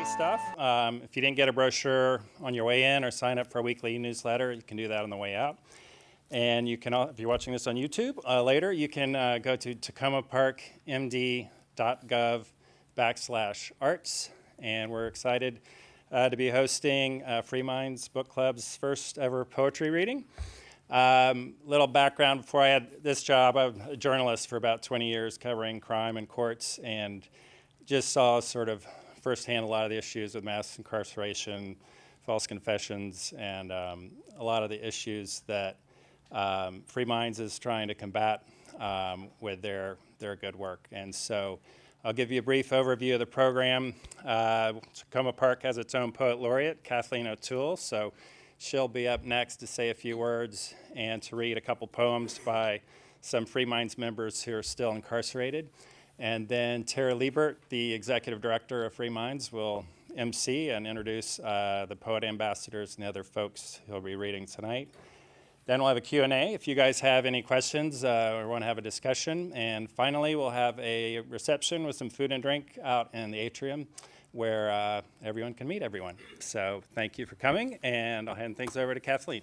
free stuff. If you didn't get a brochure on your way in or sign up for a weekly newsletter, you can do that on the way out. And you can, if you're watching this on YouTube later, you can go to tacomaparkmd.gov/arts. And we're excited to be hosting Free Minds Book Club's first ever poetry reading. Little background before I had this job, I was a journalist for about 20 years covering crime and courts, and just saw sort of firsthand a lot of the issues with mass incarceration, false confessions, and a lot of the issues that Free Minds is trying to combat with their good work. And so I'll give you a brief overview of the program. Takoma Park has its own poet laureate, Kathleen O'Toole, so she'll be up next to say a few words and to read a couple poems by some Free Minds members who are still incarcerated. And then Tara Liebert, the executive director of Free Minds, will MC and introduce the poet ambassadors and the other folks who'll be reading tonight. Then we'll have a Q&A if you guys have any questions or want to have a discussion. And finally, we'll have a reception with some food and drink out in the atrium where everyone can meet everyone. So thank you for coming, and I'll hand things over to Kathleen.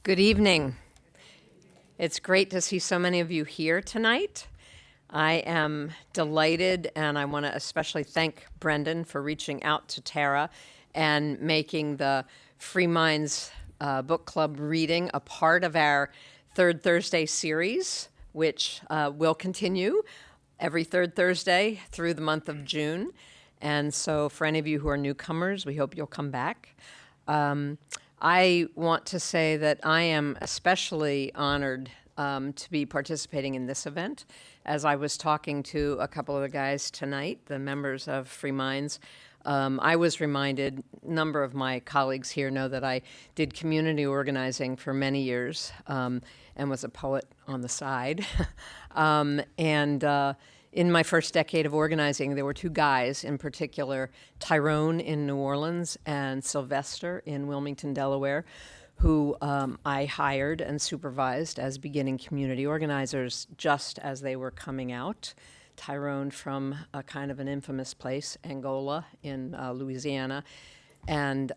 Good evening. It's great to see so many of you here tonight. I am delighted, and I want to especially thank Brendan for reaching out to Tara and making the Free Minds Book Club reading a part of our Third Thursday series, which will continue every third Thursday through the month of June. And so for any of you who are newcomers, we hope you'll come back. I want to say that I am especially honored to be participating in this event. As I was talking to a couple of the guys tonight, the members of Free Minds, I was reminded, a number of my colleagues here know that I did community organizing for many years and was a poet on the side. In my first decade of organizing, there were two guys in particular, Tyrone in New Orleans and Sylvester in Wilmington, Delaware, who I hired and supervised as beginning community organizers just as they were coming out. Tyrone from a kind of an infamous place, Angola in Louisiana, and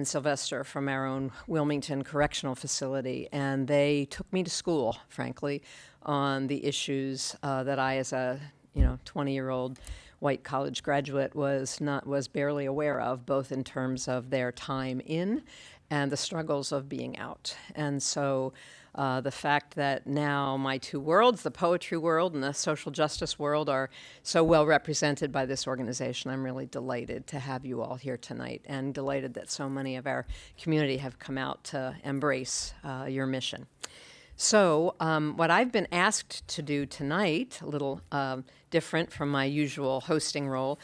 Sylvester from our own Wilmington Correctional Facility. And they took me to school, frankly, on the issues that I, as a 20-year-old white college graduate, was barely aware of, both in terms of their time in and the struggles of being out. And so the fact that now my two worlds, the poetry world and the social justice world, are so well represented by this organization, I'm really delighted to have you all here tonight, and delighted that so many of our community have come out to embrace your mission. So what I've been asked to do tonight, a little different from my usual hosting role,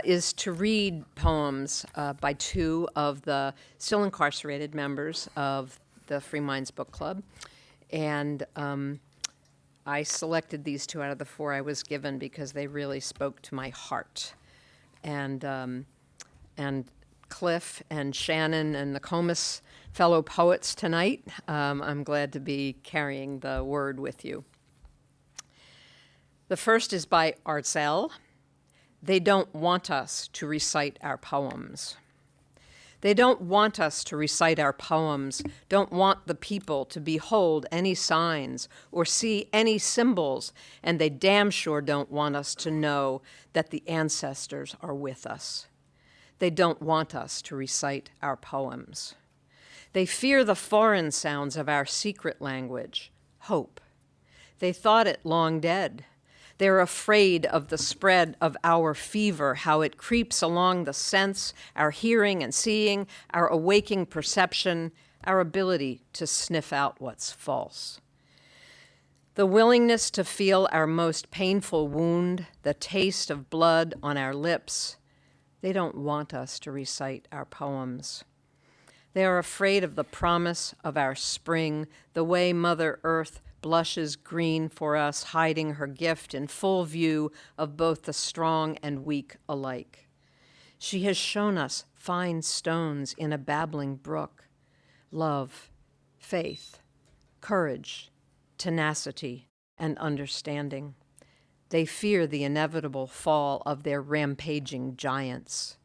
is to read poems by two of the still incarcerated members of the Free Minds Book Club. And I selected these two out of the four I was given because they really spoke to my heart. And Cliff and Shannon and the Comus fellow poets tonight, I'm glad to be carrying the word with you. The first is by Arzel. They don't want us to recite our poems. They don't want us to recite our poems, don't want the people to behold any signs or see any symbols, and they damn sure don't want us to know that the ancestors are with us. They don't want us to recite our poems. They fear the foreign sounds of our secret language, hope. They thought it long dead. They're afraid of the spread of our fever, how it creeps along the sense, our hearing and seeing, our awaking perception, our ability to sniff out what's false. The willingness to feel our most painful wound, the taste of blood on our lips. They don't want us to recite our poems. They are afraid of the promise of our spring, the way Mother Earth blushes green for us, hiding her gift in full view of both the strong and weak alike. She has shown us fine stones in a babbling brook, love, faith, courage, tenacity, and understanding. They fear the inevitable fall of their rampaging giants.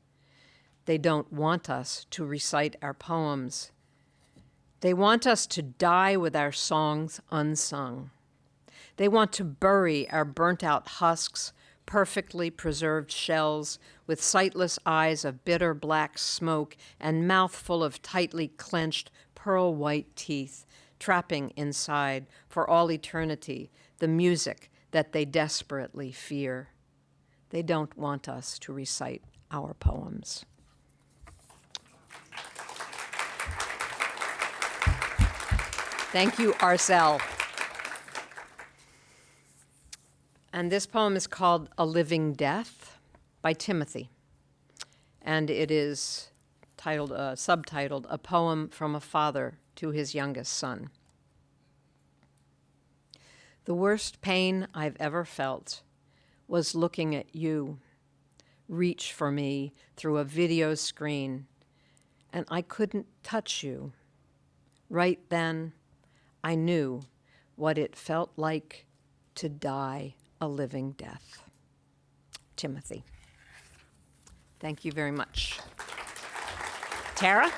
They don't want us to recite our poems. They want us to die with our songs unsung. They want to bury our burnt-out husks, perfectly preserved shells, with sightless eyes of bitter black smoke and mouth full of tightly clenched pearl-white teeth, trapping inside, for all eternity, the music that they desperately fear. They don't want us to recite our poems. Thank you, Arcel. And this poem is called A Living Death by Timothy. And it is subtitled, A Poem from a Father to His Youngest Son. The worst pain I've ever felt was looking at you reach for me through a video screen, and I couldn't touch you. Right then, I knew what it felt like to die a living death. Timothy. Thank you very much. Tara?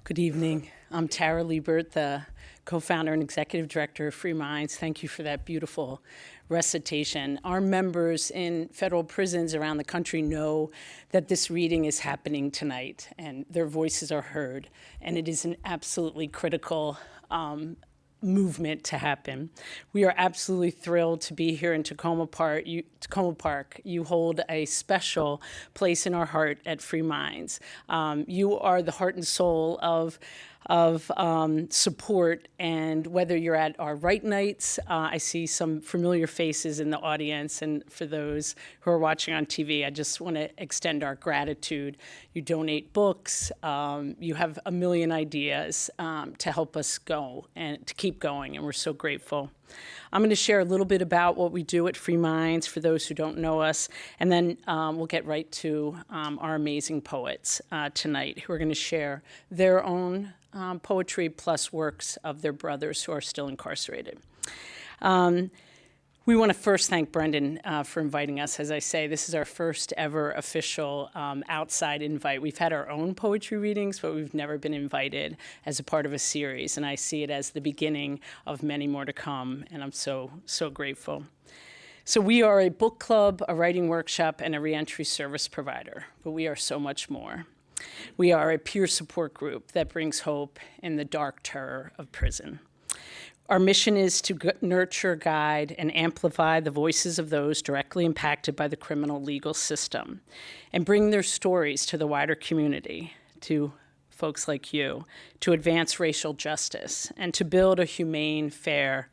Good evening. I'm Tara Liebert, the co-founder and executive director of Free Minds. Thank you for that beautiful recitation. Our members in federal prisons around the country know that this reading is happening tonight and their voices are heard, and it is an absolutely critical movement to happen. We are absolutely thrilled to be here in Takoma Park. You hold a special place in our heart at Free Minds. You are the heart and soul of support, and whether you're at our Right Nights, I see some familiar faces in the audience, and for those who are watching on TV, I just want to extend our gratitude. You donate books, you have a million ideas to help us go and to keep going, and we're so grateful. I'm going to share a little bit about what we do at Free Minds for those who don't know us, and then we'll get right to our amazing poets tonight who are going to share their own poetry plus works of their brothers who are still incarcerated. We want to first thank Brendan for inviting us. As I say, this is our first ever official outside invite. We've had our own poetry readings, but we've never been invited as a part of a series, and I see it as the beginning of many more to come, and I'm so, so grateful. So we are a book club, a writing workshop, and a reentry service provider, but we are so much more. We are a peer support group that brings hope in the dark terror of prison. Our mission is to nurture, guide, and amplify the voices of those directly impacted by the criminal legal system and bring their stories to the wider community, to folks like you, to advance racial justice and to build a humane, fair,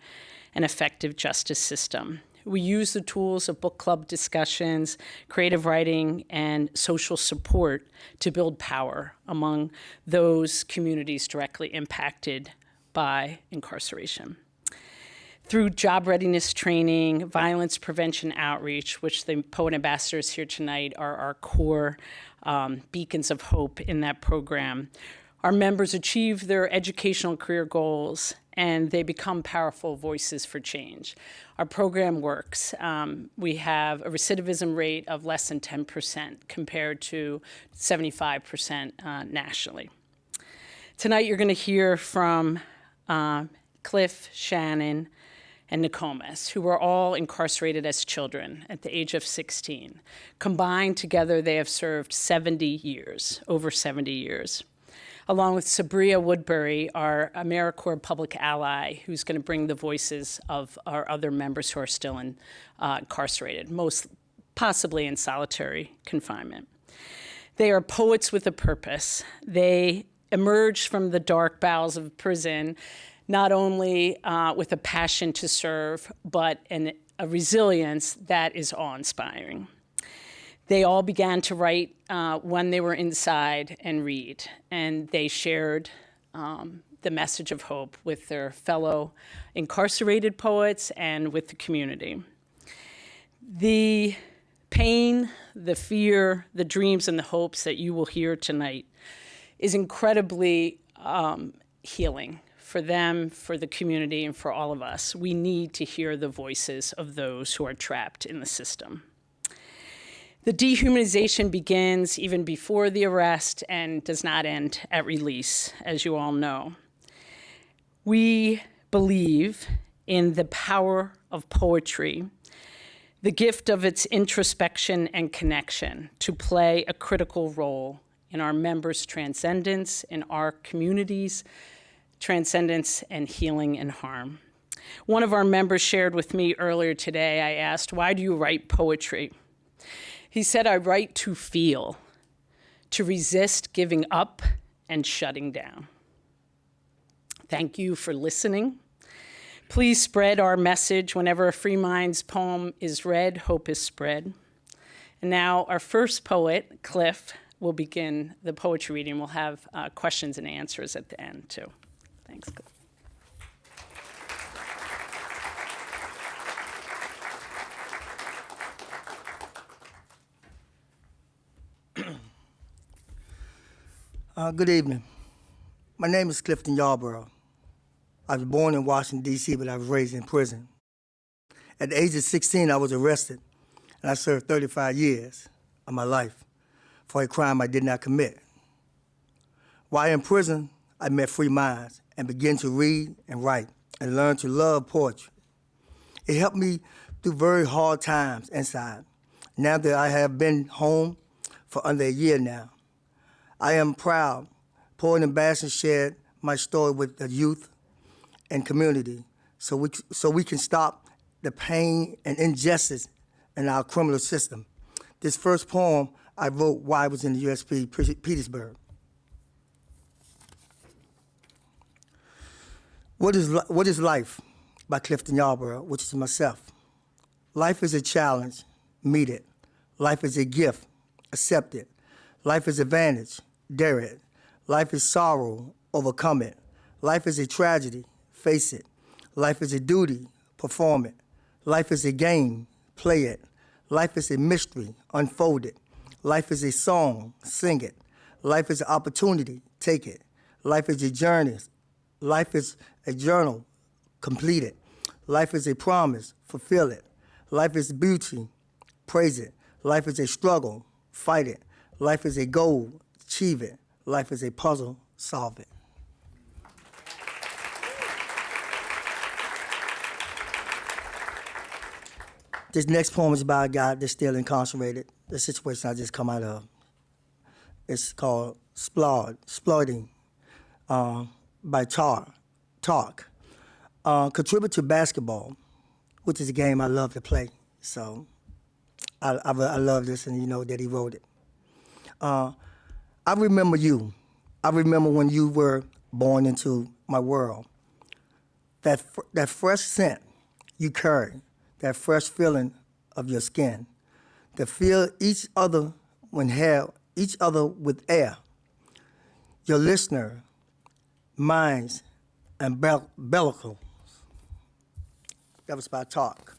and effective justice system. We use the tools of book club discussions, creative writing, and social support to build power among those communities directly impacted by incarceration. Through job readiness training, violence prevention outreach, which the Poet Ambassadors here tonight are our core beacons of hope in that program, our members achieve their educational career goals and they become powerful voices for change. Our program works. We have a recidivism rate of less than 10% compared to 75% nationally. Tonight you're going to hear from Cliff, Shannon, and Takoma, who were all incarcerated as children at the age of 16. Combined together, they have served 70 years, over 70 years. Along with Sabria Woodbury, our AmeriCorps public ally, who's going to bring the voices of our other members who are still incarcerated, most possibly in solitary confinement. They are poets with a purpose. They emerged from the dark bowels of prison not only with a passion to serve, but a resilience that is awe-inspiring. They all began to write when they were inside and read, and they shared the message of hope with their fellow incarcerated poets and with the community. The pain, the fear, the dreams, and the hopes that you will hear tonight is incredibly healing for them, for the community, and for all of us. We need to hear the voices of those who are trapped in the system. The dehumanization begins even before the arrest and does not end at release, as you all know. We believe in the power of poetry, the gift of its introspection and connection to play a critical role in our members' transcendence, in our communities' transcendence and healing and harm. One of our members shared with me earlier today, I asked, "Why do you write poetry?" He said, "I write to feel, to resist giving up and shutting down." Thank you for listening. Please spread our message. Whenever a Free Minds poem is read, hope is spread. And now our first poet, Cliff, will begin the poetry reading. We'll have questions and answers at the end, too. Thanks, Cliff. Good evening. My name is Clifton Yarborough. I was born in Washington, D.C., but I was raised in prison. At the age of 16, I was arrested, and I served 35 years of my life for a crime I did not commit. While in prison, I met Free Minds and began to read and write and learn to love poetry. It helped me through very hard times inside. Now that I have been home for under a year now, I am proud. Poet Ambassador shared my story with the youth and community so we can stop the pain and injustice in our criminal system. This first poem I wrote while I was in the USP Petersburg. What is life? By Clifton Yarborough, which is myself. Life is a challenge, meet it. Life is a gift, accept it. Life is advantage, dare it. Life is sorrow, overcome it. Life is a tragedy, face it. Life is a duty, perform it. Life is a game, play it. Life is a mystery, unfold it. Life is a song, sing it. Life is an opportunity, take it. Life is a journey. Life is a journal, complete it. Life is a promise, fulfill it. Life is beauty, praise it. Life is a struggle, fight it. Life is a goal, achieve it. Life is a puzzle, solve it. This next poem is about a guy that's still incarcerated, the situation I just come out of. It's called Sploding by Talk. Contribute to basketball, which is a game I love to play. So I love this, and you know that he wrote it. I remember you. I remember when you were born into my world. That fresh scent you carry, that fresh feeling of your skin, to feel each other each other with air. Your listener, minds, and bellicles. That was by Talk.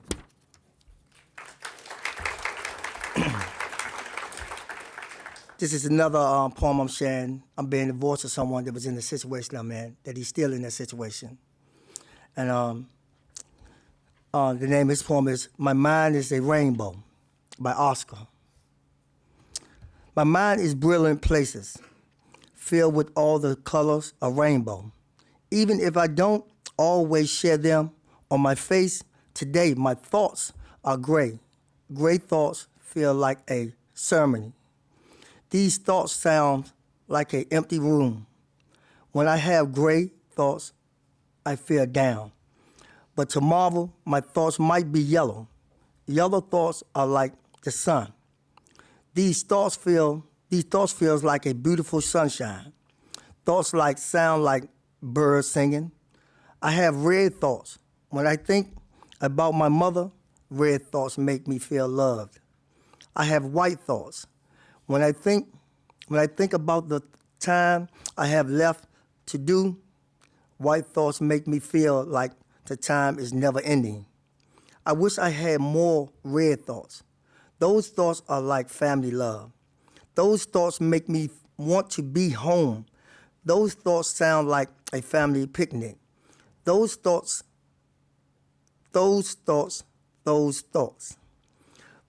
This is another poem I'm sharing. I'm being the voice of someone that was in the situation I'm in, that he's still in that situation. And the name of this poem is My Mind is a Rainbow by Oscar. My mind is brilliant places, filled with all the colors of rainbow. Even if I don't always share them on my face, today my thoughts are gray. Gray thoughts feel like a ceremony. These thoughts sound like an empty room. When I have gray thoughts, I feel down. But tomorrow, my thoughts might be yellow. Yellow thoughts are like the sun. These thoughts feels like a beautiful sunshine. Thoughts sound like birds singing. I have red thoughts. When I think about my mother, red thoughts make me feel loved. I have white thoughts. When I think about the time I have left to do, White thoughts make me feel like the time is never ending. I wish I had more red thoughts. Those thoughts are like family love. Those thoughts make me want to be home. Those thoughts sound like a family picnic. Those thoughts.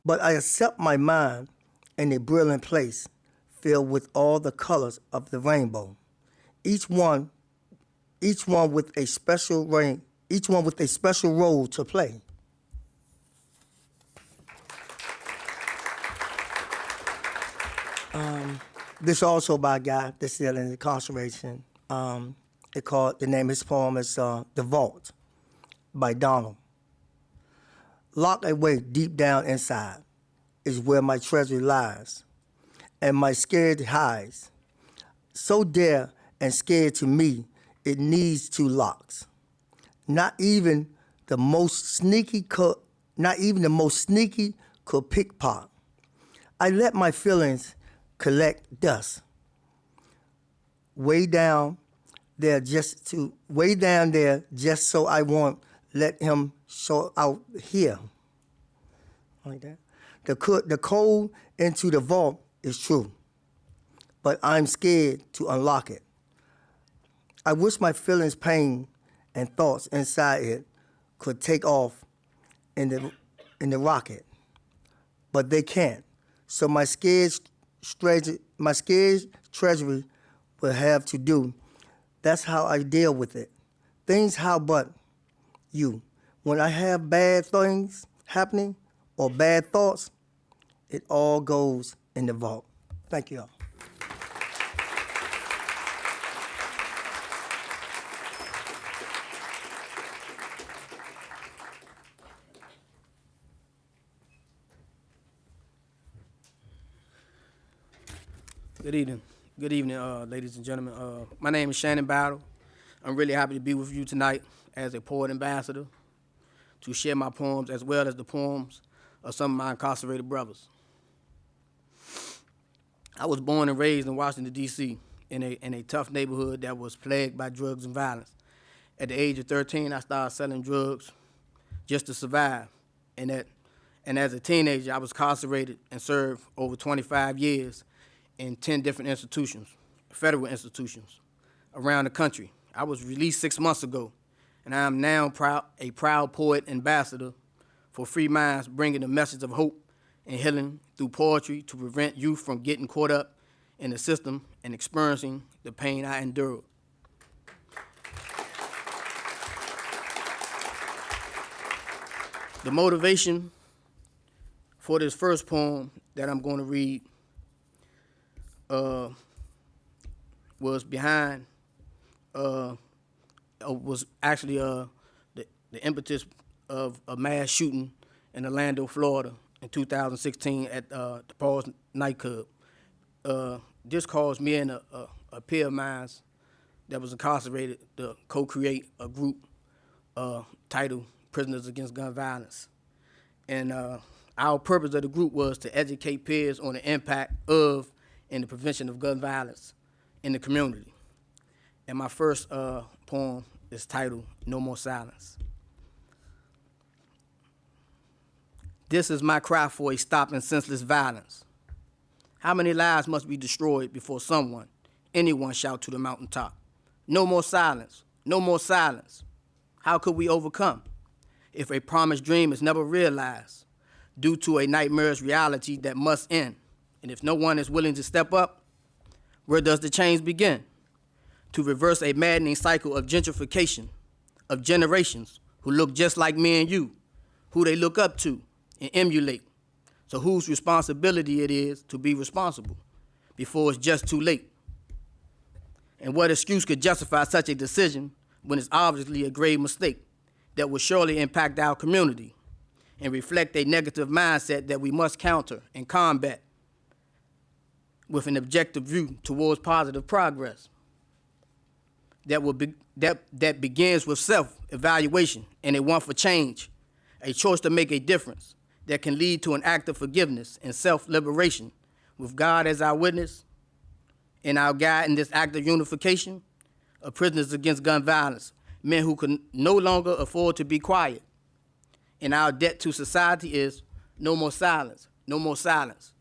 But I accept my mind in a brilliant place filled with all the colors of the rainbow. Each one with a special role to play. This also by a guy that's still in incarceration. The name of his poem is The Vault by Donald. Locked away deep down inside is where my treasure lies, and my scared hides. So dear and scared to me, it needs 2 locks. Not even the most sneaky could pickpocket. I let my feelings collect dust way down there just so I won't let him show out here. Like that. The code into the vault is true, but I'm scared to unlock it. I wish my feelings, pain, and thoughts inside it could take off in the rocket, but they can't. So my scared treasury will have to do. That's how I deal with it. Things how but you. When I have bad things happening or bad thoughts, it all goes in the vault. Thank you all. Good evening. Good evening, ladies and gentlemen. My name is Shannon Battle. I'm really happy to be with you tonight as a poet ambassador to share my poems as well as the poems of some of my incarcerated brothers. I was born and raised in Washington, D.C., in a tough neighborhood that was plagued by drugs and violence. At the age of 13, I started selling drugs just to survive. And as a teenager, I was incarcerated and served over 25 years in 10 different institutions, federal institutions, around the country. I was released 6 months ago, and I am now a proud poet ambassador for Free Minds, bringing the message of hope and healing through poetry to prevent youth from getting caught up in the system and experiencing the pain I endured. The motivation for this first poem that I'm going to read was actually the impetus of a mass shooting in Orlando, Florida in 2016 at the Paul's nightclub. This caused me and a peer of mine that was incarcerated to co-create a group titled Prisoners Against Gun Violence. And our purpose of the group was to educate peers on the impact of and the prevention of gun violence in the community. And my first poem is titled No More Silence. This is my cry for a stop in senseless violence. How many lives must be destroyed before anyone shout to the mountaintop? No more silence, no more silence. How could we overcome if a promised dream is never realized due to a nightmarish reality that must end? And if no one is willing to step up, where does the change begin? To reverse a maddening cycle of gentrification, of generations who look just like me and you, who they look up to and emulate. So whose responsibility it is to be responsible before it's just too late? And what excuse could justify such a decision when it's obviously a grave mistake that will surely impact our community and reflect a negative mindset that we must counter and combat with an objective view towards positive progress that begins with self-evaluation and a want for change, a choice to make a difference that can lead to an act of forgiveness and self-liberation with God as our witness and our guide in this act of unification of prisoners against gun violence, men who can no longer afford to be quiet. And our debt to society is no more silence, no more silence.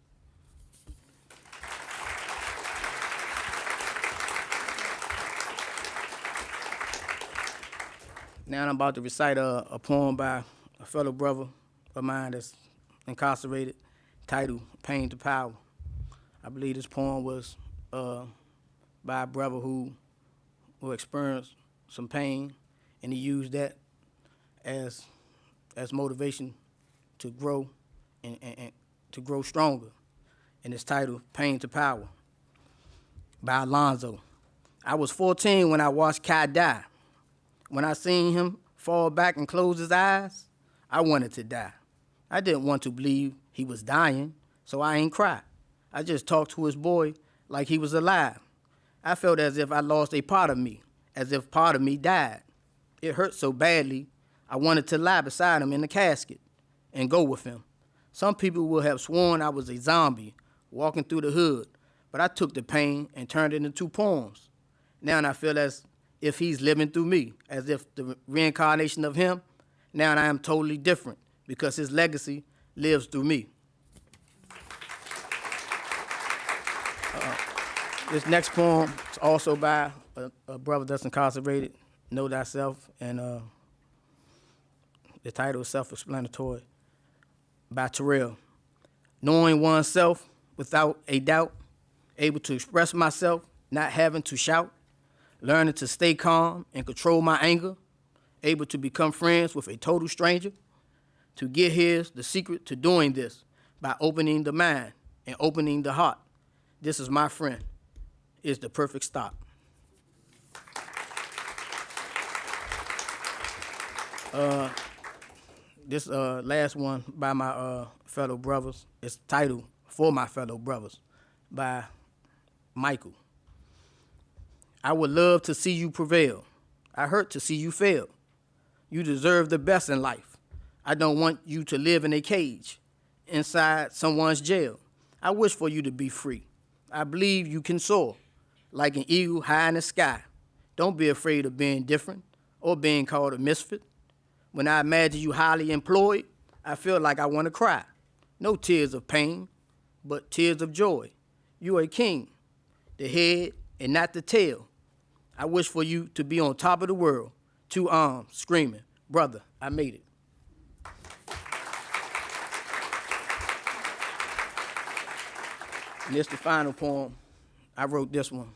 Now I'm about to recite a poem by a fellow brother of mine that's incarcerated, titled Pain to Power. I believe this poem was by a brother who experienced some pain, and he used that as motivation to grow and to grow stronger. And it's titled Pain to Power by Alonzo. I was 14 when I watched Kai die. When I seen him fall back and close his eyes, I wanted to die. I didn't want to believe he was dying, so I ain't cry. I just talked to his boy like he was alive. I felt as if I lost a part of me, as if part of me died. It hurt so badly, I wanted to lie beside him in the casket and go with him. Some people would have sworn I was a zombie walking through the hood, but I took the pain and turned it into poems. Now I feel as if he's living through me, as if the reincarnation of him. Now I am totally different because his legacy lives through me. This next poem is also by a brother that's incarcerated, Know Thyself, and the title is self-explanatory, by Terrell. Knowing oneself without a doubt, able to express myself, not having to shout, learning to stay calm and control my anger, able to become friends with a total stranger. To get here's the secret to doing this, by opening the mind and opening the heart. This is my friend, is the perfect stop. This last one by my fellow brothers is titled For My Fellow Brothers by Michael. I would love to see you prevail. I hurt to see you fail. You deserve the best in life. I don't want you to live in a cage inside someone's jail. I wish for you to be free. I believe you can soar like an eagle high in the sky. Don't be afraid of being different or being called a misfit. When I imagine you highly employed, I feel like I want to cry. No tears of pain, but tears of joy. You are a king, the head and not the tail. I wish for you to be on top of the world, 2 arms, screaming, brother, I made it. And this is the final poem. I wrote this one.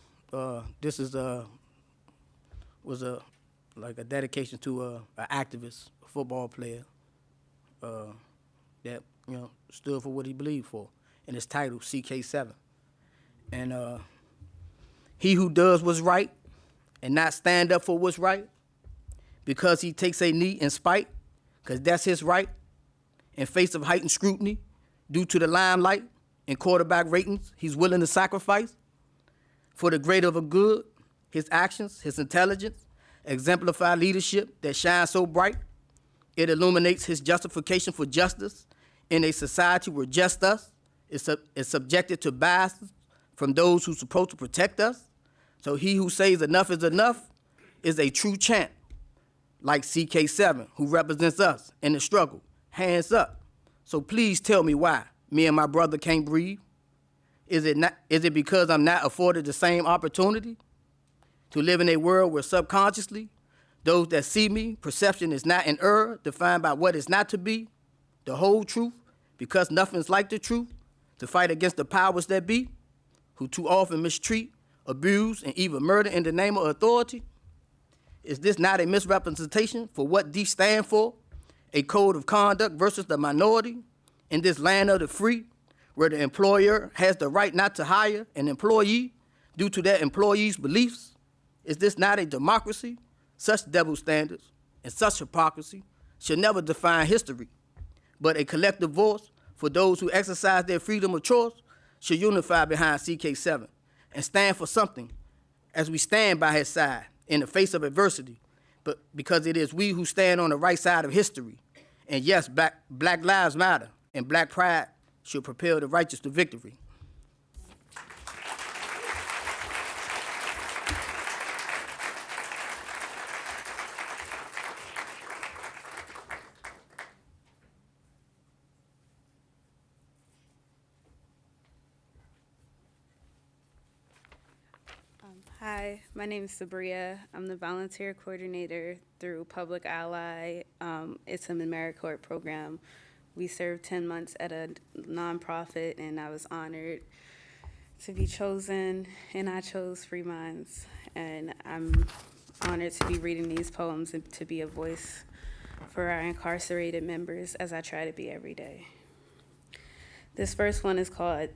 This is was a dedication to an activist, a football player that stood for what he believed for, and it's titled CK7. And he who does what's right and not stand up for what's right because he takes a knee in spite, because that's his right, in face of heightened scrutiny due to the limelight and quarterback ratings he's willing to sacrifice for the greater of a good. His actions, his intelligence, exemplify leadership that shines so bright. It illuminates his justification for justice in a society where just us is subjected to biases from those who's supposed to protect us. So he who says enough is enough is a true champ, like CK7, who represents us in the struggle. Hands up. So please tell me why me and my brother can't breathe. Is it because I'm not afforded the same opportunity to live in a world where subconsciously those that see me, perception is not an error defined by what is not to be, the whole truth, because nothing's like the truth, to fight against the powers that be, who too often mistreat, abuse, and even murder in the name of authority? Is this not a misrepresentation for what these stand for? A code of conduct versus the minority in this land of the free, where the employer has the right not to hire an employee due to that employee's beliefs? Is this not a democracy? Such double standards and such hypocrisy should never define history, but a collective voice for those who exercise their freedom of choice should unify behind CK7 and stand for something as we stand by his side in the face of adversity, but because it is we who stand on the right side of history. And yes, black lives matter, and black pride should propel the righteous to victory. Hi, my name is Sabria. I'm the volunteer coordinator through Public Ally. It's an AmeriCorps program. We served 10 months at a nonprofit, and I was honored to be chosen, and I chose Free Minds. And I'm honored to be reading these poems and to be a voice for our incarcerated members, as I try to be every day. This first one is called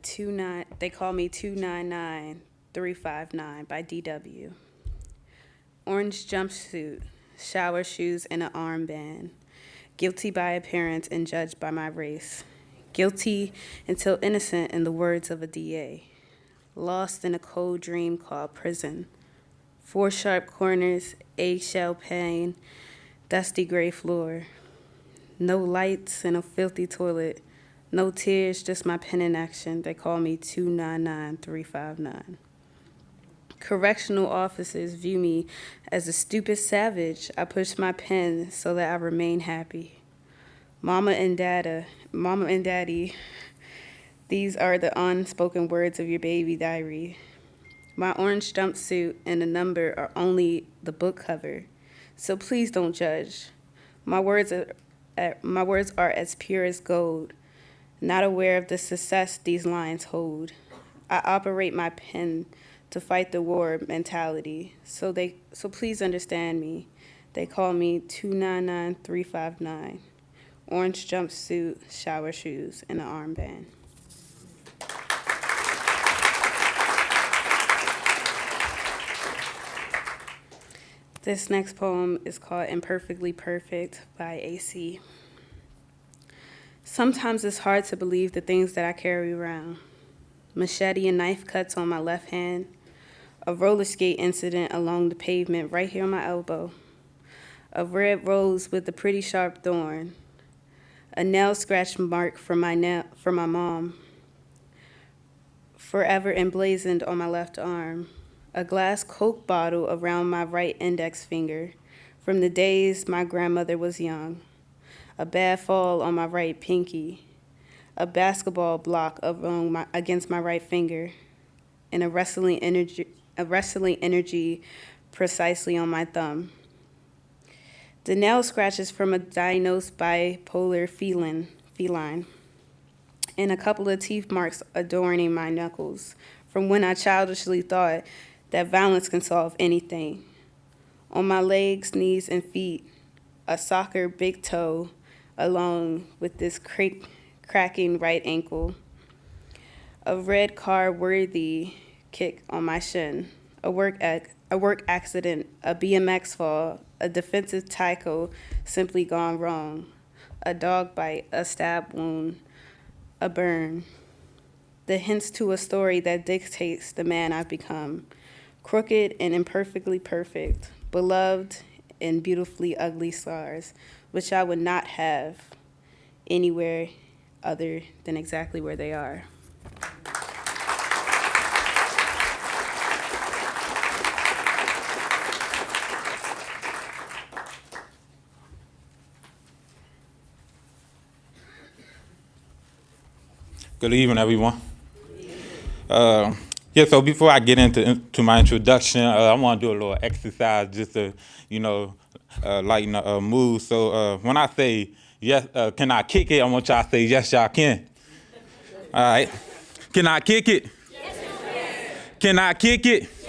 They Call Me 299359 by DW. Orange jumpsuit, shower shoes, and an armband. Guilty by appearance and judged by my race. Guilty until innocent in the words of a DA. Lost in a cold dream called prison. 4 sharp corners, eggshell pane, dusty gray floor. No lights and a filthy toilet. No tears, just my pen in action. They call me 299359. Correctional officers view me as a stupid savage. I push my pen so that I remain happy. Mama and Daddy, these are the unspoken words of your baby diary. My orange jumpsuit and the number are only the book cover, so please don't judge. My words are as pure as gold. Not aware of the success these lines hold. I operate my pen to fight the war mentality, so please understand me. They call me 299359. Orange jumpsuit, shower shoes, and an armband. This next poem is called Imperfectly Perfect by AC. Sometimes it's hard to believe the things that I carry around. Machete and knife cuts on my left hand, a roller skate incident along the pavement right here on my elbow, a red rose with a pretty sharp thorn, a nail scratch mark from my mom, forever emblazoned on my left arm, a glass Coke bottle around my right index finger from the days my grandmother was young, a bad fall on my right pinky, a basketball block against my right finger, and a wrestling energy precisely on my thumb. The nail scratches from a diagnosed bipolar feline, and a couple of teeth marks adorning my knuckles from when I childishly thought that violence can solve anything. On my legs, knees, and feet, a soccer big toe, along with this cracking right ankle, a red car worthy kick on my shin, a work accident, a BMX fall, a defensive tackle simply gone wrong, a dog bite, a stab wound, a burn. The hints to a story that dictates the man I've become, crooked and imperfectly perfect, beloved and beautifully ugly scars, which I would not have anywhere other than exactly where they are. Good evening, everyone. So before I get into my introduction, I want to do a little exercise just to, lighten the mood. So when I say yes, can I kick it? I want y'all to say yes, y'all can. All right. Can I kick it? Yes, you can. Can I kick it? Yes, you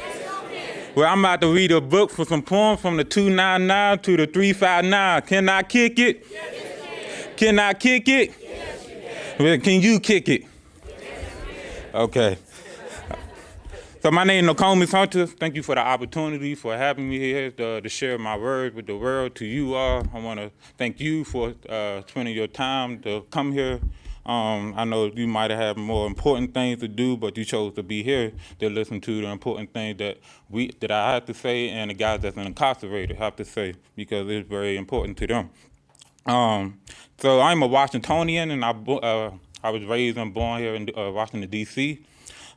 can. Well, I'm about to read a book for some poems from the 299 to the 359. Can I kick it? Yes, you can. Can I kick it? Yes, you can. Well, can you kick it? Okay. So my name is Takoma Hunter. Thank you for the opportunity for having me here to share my words with the world. To you all, I want to thank you for spending your time to come here. I know you might have had more important things to do, but you chose to be here to listen to the important things that I have to say and the guys that's incarcerated have to say, because it's very important to them. So I'm a Washingtonian, and I was raised and born here in Washington, D.C.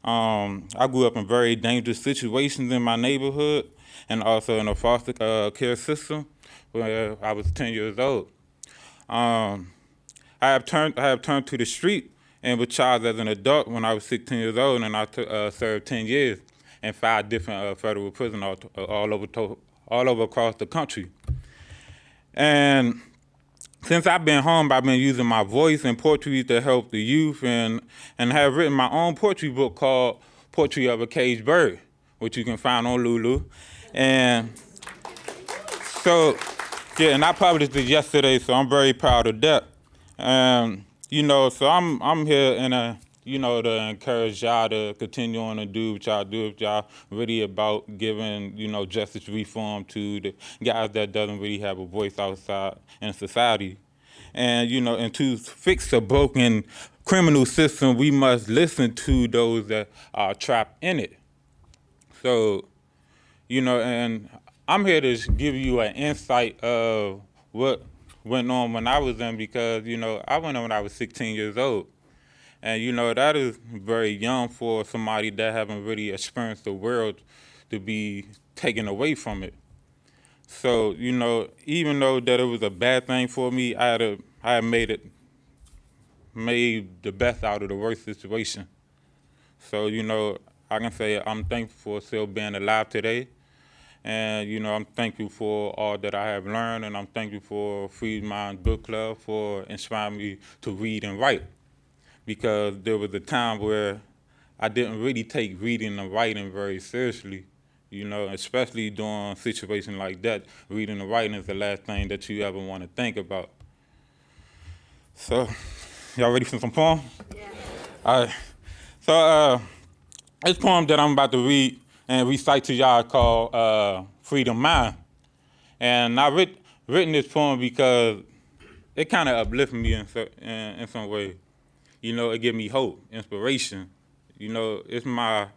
I grew up in very dangerous situations in my neighborhood and also in a foster care system where I was 10 years old. I have turned to the street and was charged as an adult when I was 16 years old, and I served 10 years. in 5 different federal prisons all over across the country. And since I've been home, I've been using my voice and poetry to help the youth, and have written my own poetry book called Poetry of a Caged Bird, which you can find on Lulu. And so, yeah, and I published it yesterday, so I'm very proud of that. So I'm here to encourage y'all to continue on and do what y'all do if y'all really about giving, justice reform to the guys that doesn't really have a voice outside in society. And to fix a broken criminal system, we must listen to those that are trapped in it. So, and I'm here to give you an insight of what went on when I was in, because, I went in when I was 16 years old. And, that is very young for somebody that haven't really experienced the world to be taken away from it. So, even though that it was a bad thing for me, I had made the best out of the worst situation. So, I can say I'm thankful for still being alive today. And, I'm thankful for all that I have learned, and I'm thankful for Free Minds Book Club for inspiring me to read and write. Because there was a time where I didn't really take reading and writing very seriously, especially during situations like that. Reading and writing is the last thing that you ever want to think about. So, y'all ready for some poem? Yeah. All right. So, this poem that I'm about to read and recite to y'all called Freedom Mind. And I written this poem because it kind of uplifted me in some way. It gave me hope, inspiration. It's my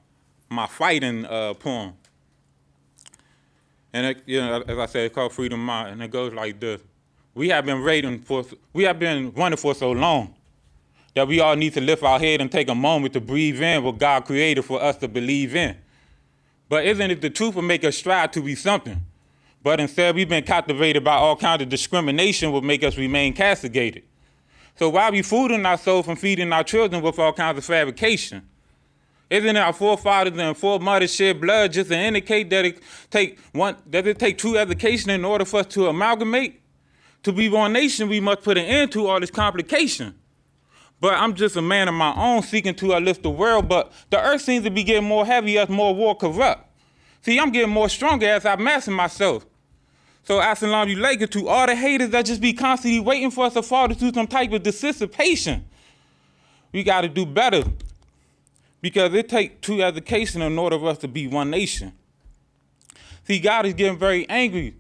fighting poem. And as I said, it's called Freedom Mind, and it goes like this. We have been running for so long that we all need to lift our head and take a moment to breathe in what God created for us to believe in. But isn't it the truth will make us strive to be something? But instead, we've been captivated by all kinds of discrimination will make us remain castigated. So why we fooling ourselves from feeding our children with all kinds of fabrication? Isn't it our forefathers and foremothers shed blood just to indicate that it take true education in order for us to amalgamate? To be one nation, we must put an end to all this complication. But I'm just a man of my own seeking to uplift the world, but the earth seems to be getting more heavy as more war corrupt. See, I'm getting more stronger as I master myself. So assalamu alaikum to all the haters that just be constantly waiting for us to fall into some type of dissipation. We got to do better, because it takes true education in order for us to be one nation. See, God is getting very angry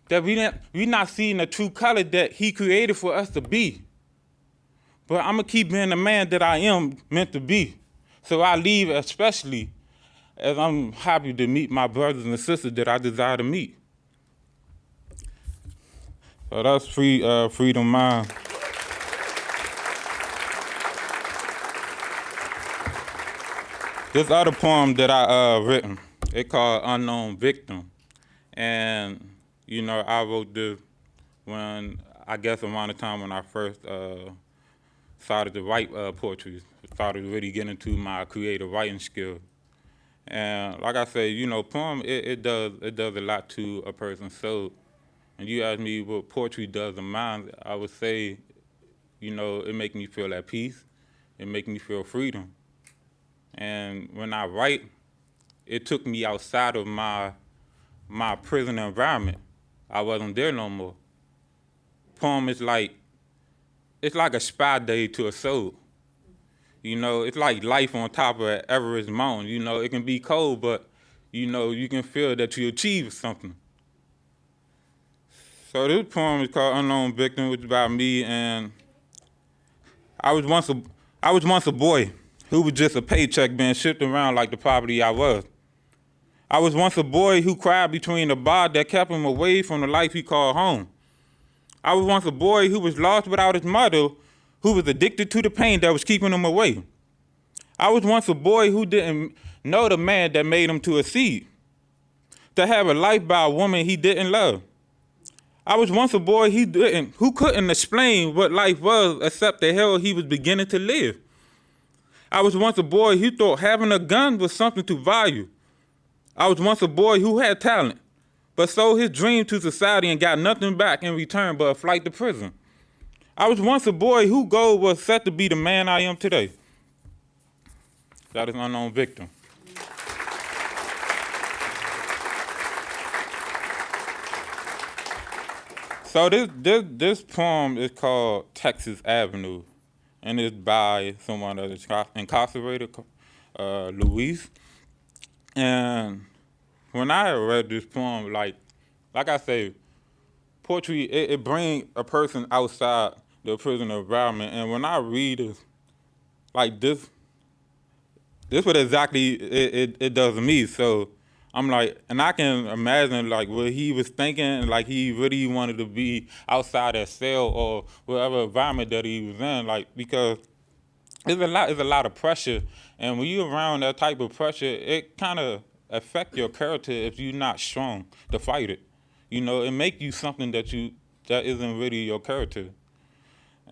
that we're not seeing the true color that he created for us to be. But I'm going to keep being the man that I am meant to be. So I leave especially as I'm happy to meet my brothers and sisters that I desire to meet. So that's Freedom Mind. This other poem that I written, it called Unknown Victim. And, I wrote this when, I guess around the time when I first started to write poetry, started really getting into my creative writing skill. And like I say, poem, it does a lot to a person's soul. And you ask me what poetry does to mine, I would say, it makes me feel at peace. It makes me feel freedom. And when I write, it took me outside of my prison environment. I wasn't there no more. Poem is like a spa day to a soul. It's like life on top of Everest Mountain. It can be cold, but, you can feel that you achieved something. So this poem is called Unknown Victim, which is about me, and I was once a boy who was just a paycheck being shipped around like the poverty I was. I was once a boy who cried between the bar that kept him away from the life he called home. I was once a boy who was lost without his mother, who was addicted to the pain that was keeping him away. I was once a boy who didn't know the man that made him to a seed, to have a life by a woman he didn't love. I was once a boy who couldn't explain what life was except the hell he was beginning to live. I was once a boy who thought having a gun was something to value. I was once a boy who had talent, but sold his dream to society and got nothing back in return but a flight to prison. I was once a boy whose goal was set to be the man I am today. That is unknown victim. So this poem is called Texas Avenue, and it's by someone that is incarcerated, Luis. And when I read this poem, like I say, poetry, it brings a person outside the prison environment. And when I read it, like this what exactly it does to me. So I'm like, and I can imagine like what he was thinking, like he really wanted to be outside that cell or whatever environment that he was in, like, because it's a lot of pressure. And when you're around that type of pressure, it kind of affect your character if you're not strong to fight it. You know, it make you something that isn't really your character.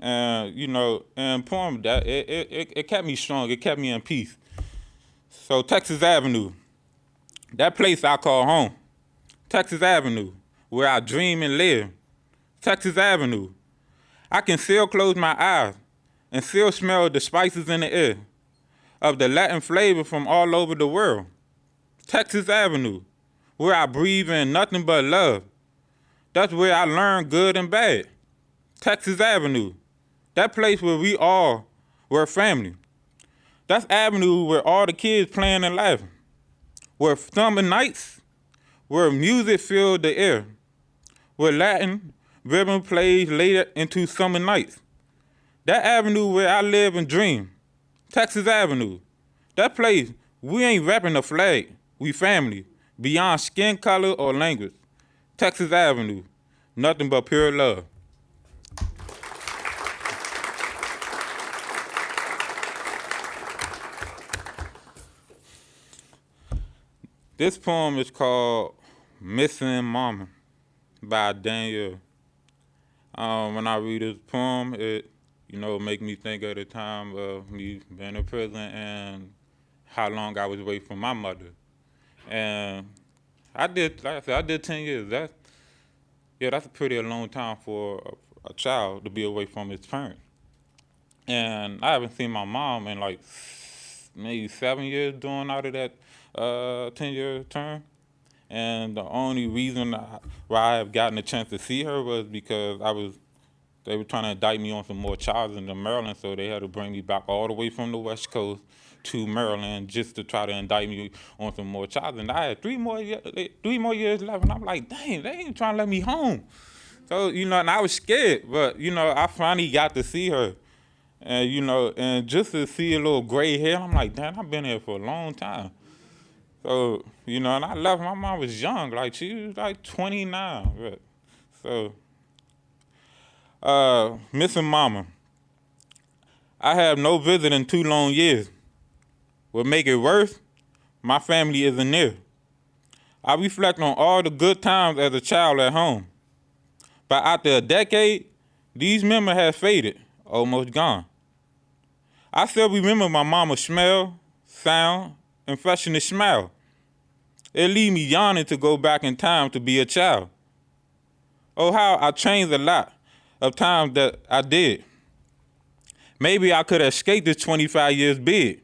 And you know, and poem that it kept me strong. It kept me in peace. So Texas Avenue, that place I call home. Texas Avenue, where I dream and live. Texas Avenue, I can still close my eyes and still smell the spices in the air of the Latin flavor from all over the world. Texas Avenue, where I breathe in nothing but love. That's where I learn good and bad. Texas Avenue, that place where we all were family. That's Avenue where all the kids playing and laughing. Where summer nights, where music filled the air. Where Latin rhythm plays late into summer nights. That avenue where I live and dream. Texas Avenue, that place, we ain't repping the flag. We family, beyond skin color or language. Texas Avenue, nothing but pure love. This poem is called Missing Mama by Daniel. When I read this poem, it make me think of the time of me being in prison and how long I was away from my mother. And like I said, I did 10 years. That's a pretty long time for a child to be away from his parents. And I haven't seen my mom in like maybe 7 years during out of that 10-year term. And the only reason why I have gotten a chance to see her was because they were trying to indict me on some more charges in Maryland, so they had to bring me back all the way from the West Coast to Maryland just to try to indict me on some more charges. And I had 3 more years left, and I'm like, dang, they ain't trying to let me home. So, and I was scared, but, I finally got to see her. And, and just to see a little gray hair, I'm like, damn, I've been here for a long time. So, and I left, my mom was young, like she was like 29. Right? So, Missing Mama. I have no visit in 2 long years. What make it worse, my family isn't near. I reflect on all the good times as a child at home. But after a decade, these memories have faded, almost gone. I still remember my mama's smell, sound, and affectionate smile. It leaves me yearning to go back in time to be a child. Oh, how I changed a lot of times that I did. Maybe I could have escaped this 25 years bid.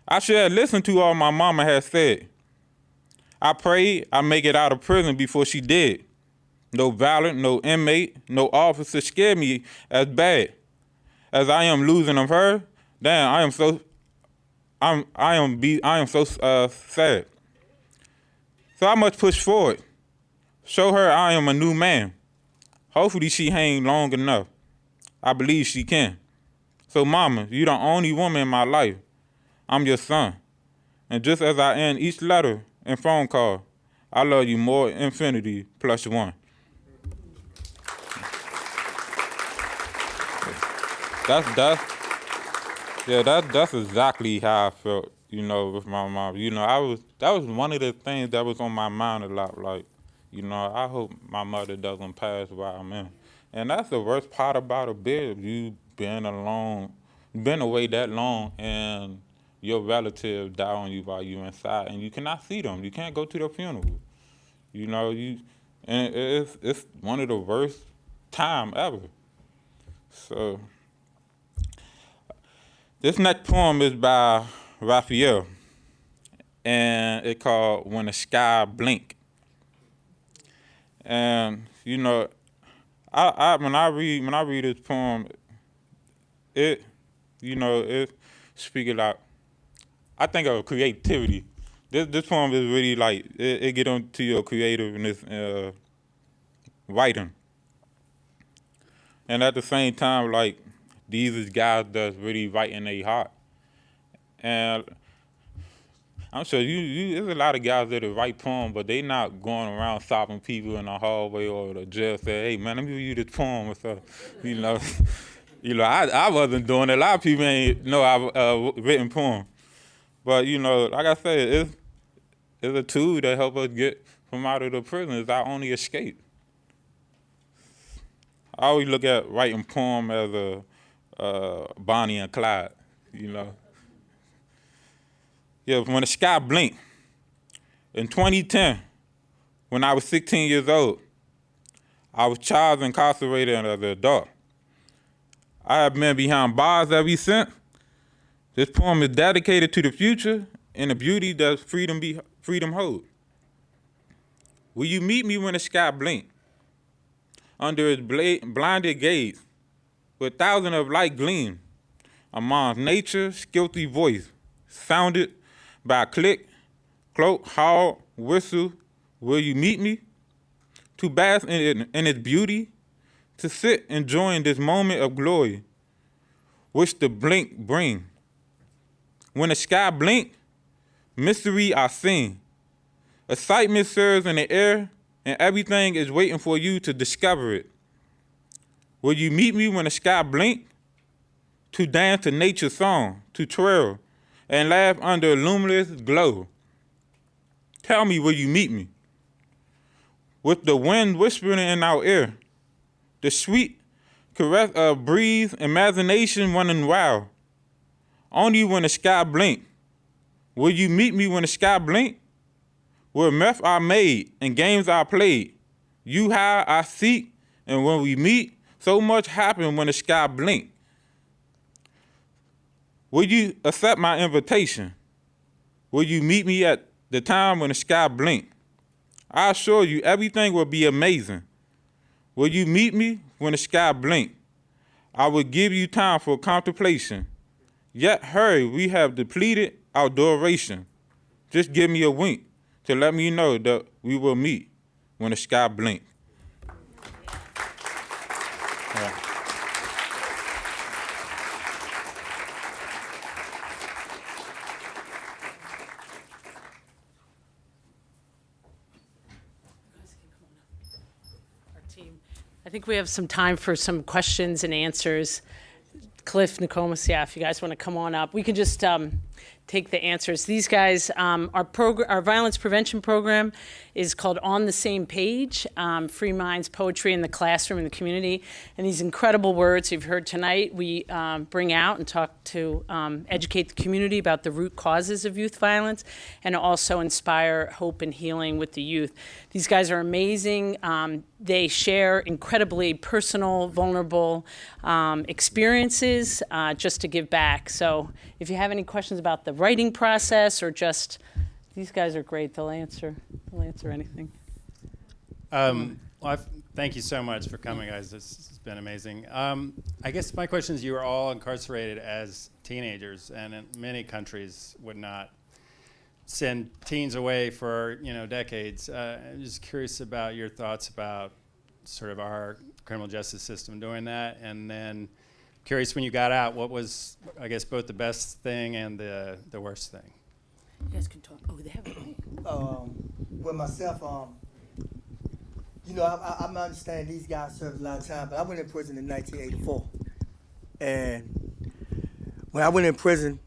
I should have listened to all my mama had said. I prayed I make it out of prison before she did. No violent, no inmate, no officer scared me as bad as I am losing of her. Damn, I am so sad. So I must push forward. Show her I am a new man. Hopefully she hang long enough. I believe she can. So mama, you the only woman in my life. I'm your son. And just as I end each letter and phone call, I love you more infinity plus 1. That's exactly how I felt, with my mom. That was one of the things that was on my mind a lot. Like, I hope my mother doesn't pass while I'm in. And that's the worst part about a bid. You been away that long, and your relatives die on you while you're inside, and you cannot see them. You can't go to their funeral. You know, and it's one of the worst time ever. So this next poem is by Raphael, and it's called "When the Sky Blink." And you know, when I read this poem, it speaks out. I think of creativity. This poem is really like it get into your creativeness writing, and at the same time, like these is guys that's really writing their heart, and I'm sure there's a lot of guys that write poems, but they not going around stopping people in the hallway or the jail saying, "Hey man, let me read you this poem," or stuff. You know, I wasn't doing it. A lot of people ain't know I've written poems, but you know, like I said, it's a tool that help us get from out of the prison. It's our only escape. I always look at writing poem as a Bonnie and Clyde, you know. Yeah, when the sky blinked. In 2010, when I was 16 years old, I was charged and incarcerated as an adult. I have been behind bars ever since. This poem is dedicated to the future and the beauty that freedom holds. Will you meet me when the sky blinked? Under its blinded gaze, with thousands of light gleam, among nature's guilty voice, sounded by click, cloak, howl, whistle. Will you meet me? To bask in its beauty, to sit enjoying this moment of glory, which the blink bring. When the sky blink, mystery I sing. Excitement surges in the air, and everything is waiting for you to discover it. Will you meet me when the sky blink? To dance to nature's song, to trail, and laugh under a luminous glow. Tell me, will you meet me? With the wind whispering in our ear, the sweet caress of breeze, imagination running wild. Only when the sky blink. Will you meet me when the sky blink? Where myths are made and games are played. You high, I seek, and when we meet, so much happens when the sky blink. Will you accept my invitation? Will you meet me at the time when the sky blink? I assure you everything will be amazing. Will you meet me when the sky blink? I will give you time for contemplation. Yet hurry, we have depleted our duration. Just give me a wink to let me know that we will meet when the sky blink. I think we have some time for some questions and answers. Cliff, Takoma, yeah, if you guys want to come on up, we can just take the answers. These guys, our violence prevention program is called On the Same Page, Free Minds, Poetry in the Classroom and the Community. And these incredible words you've heard tonight, we bring out and talk to educate the community about the root causes of youth violence and also inspire hope and healing with the youth. These guys are amazing. They share incredibly personal, vulnerable experiences just to give back. So if you have any questions about the writing process or just, these guys are great. They'll answer anything. Thank you so much for coming, guys. This has been amazing. I guess my question is, you were all incarcerated as teenagers, and in many countries would not send teens away for decades. I'm just curious about your thoughts about sort of our criminal justice system doing that, and then curious when you got out, what was, I guess, both the best thing and the worst thing? You guys can talk. Oh, they have it. With myself, I understand these guys served a lot of time, but I went in prison in 1984, and when I went in prison,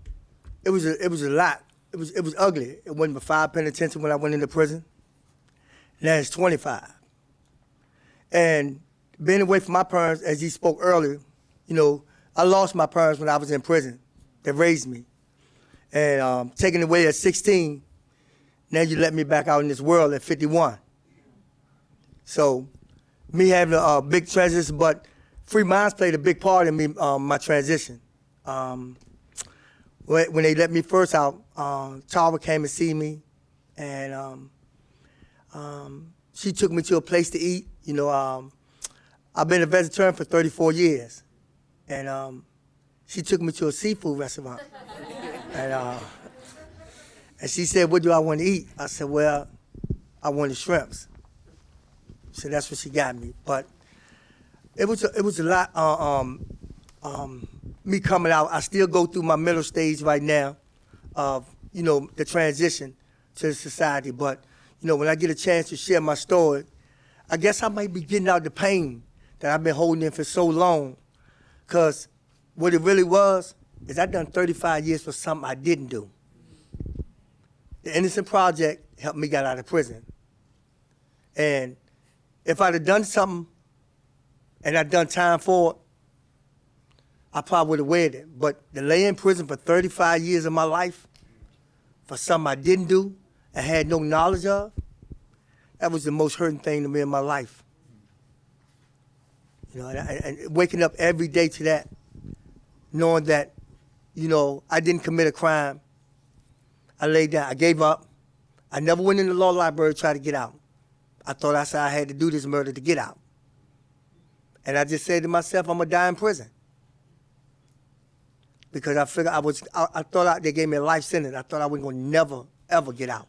it was a lot. It was ugly. It wasn't but 5 penitentiary when I went into prison. Now it's 25. And being away from my parents, as he spoke earlier, I lost my parents when I was in prison. They raised me. and taken away at 16. Now you let me back out in this world at 51. So me having a big transition, but Free Minds played a big part in me, my transition. When they let me first out, Tara came and see me, and she took me to a place to eat. You know, I've been a vegetarian for 34 years, and she took me to a seafood restaurant. And she said, "What do I want to eat?" I said, "Well, I wanted shrimps." So that's what she got me. But it was a lot. Me coming out, I still go through my middle stage right now of, you know, the transition to the society. But, you know, when I get a chance to share my story, I guess I might be getting out the pain that I've been holding in for so long. Because what it really was is I done 35 years for something I didn't do. The Innocent Project helped me get out of prison. And if I'd have done something and I'd done time for it, I probably would have weighed it. But to lay in prison for 35 years of my life for something I didn't do and had no knowledge of, that was the most hurting thing to me in my life. You know, and waking up every day to that, knowing that, you know, I didn't commit a crime. I laid down, I gave up. I never went in the law library to try to get out. I thought I said I had to do this murder to get out. And I just said to myself, I'm gonna die in prison. Because I figured I thought they gave me a life sentence. I thought I wasn't gonna never, ever get out.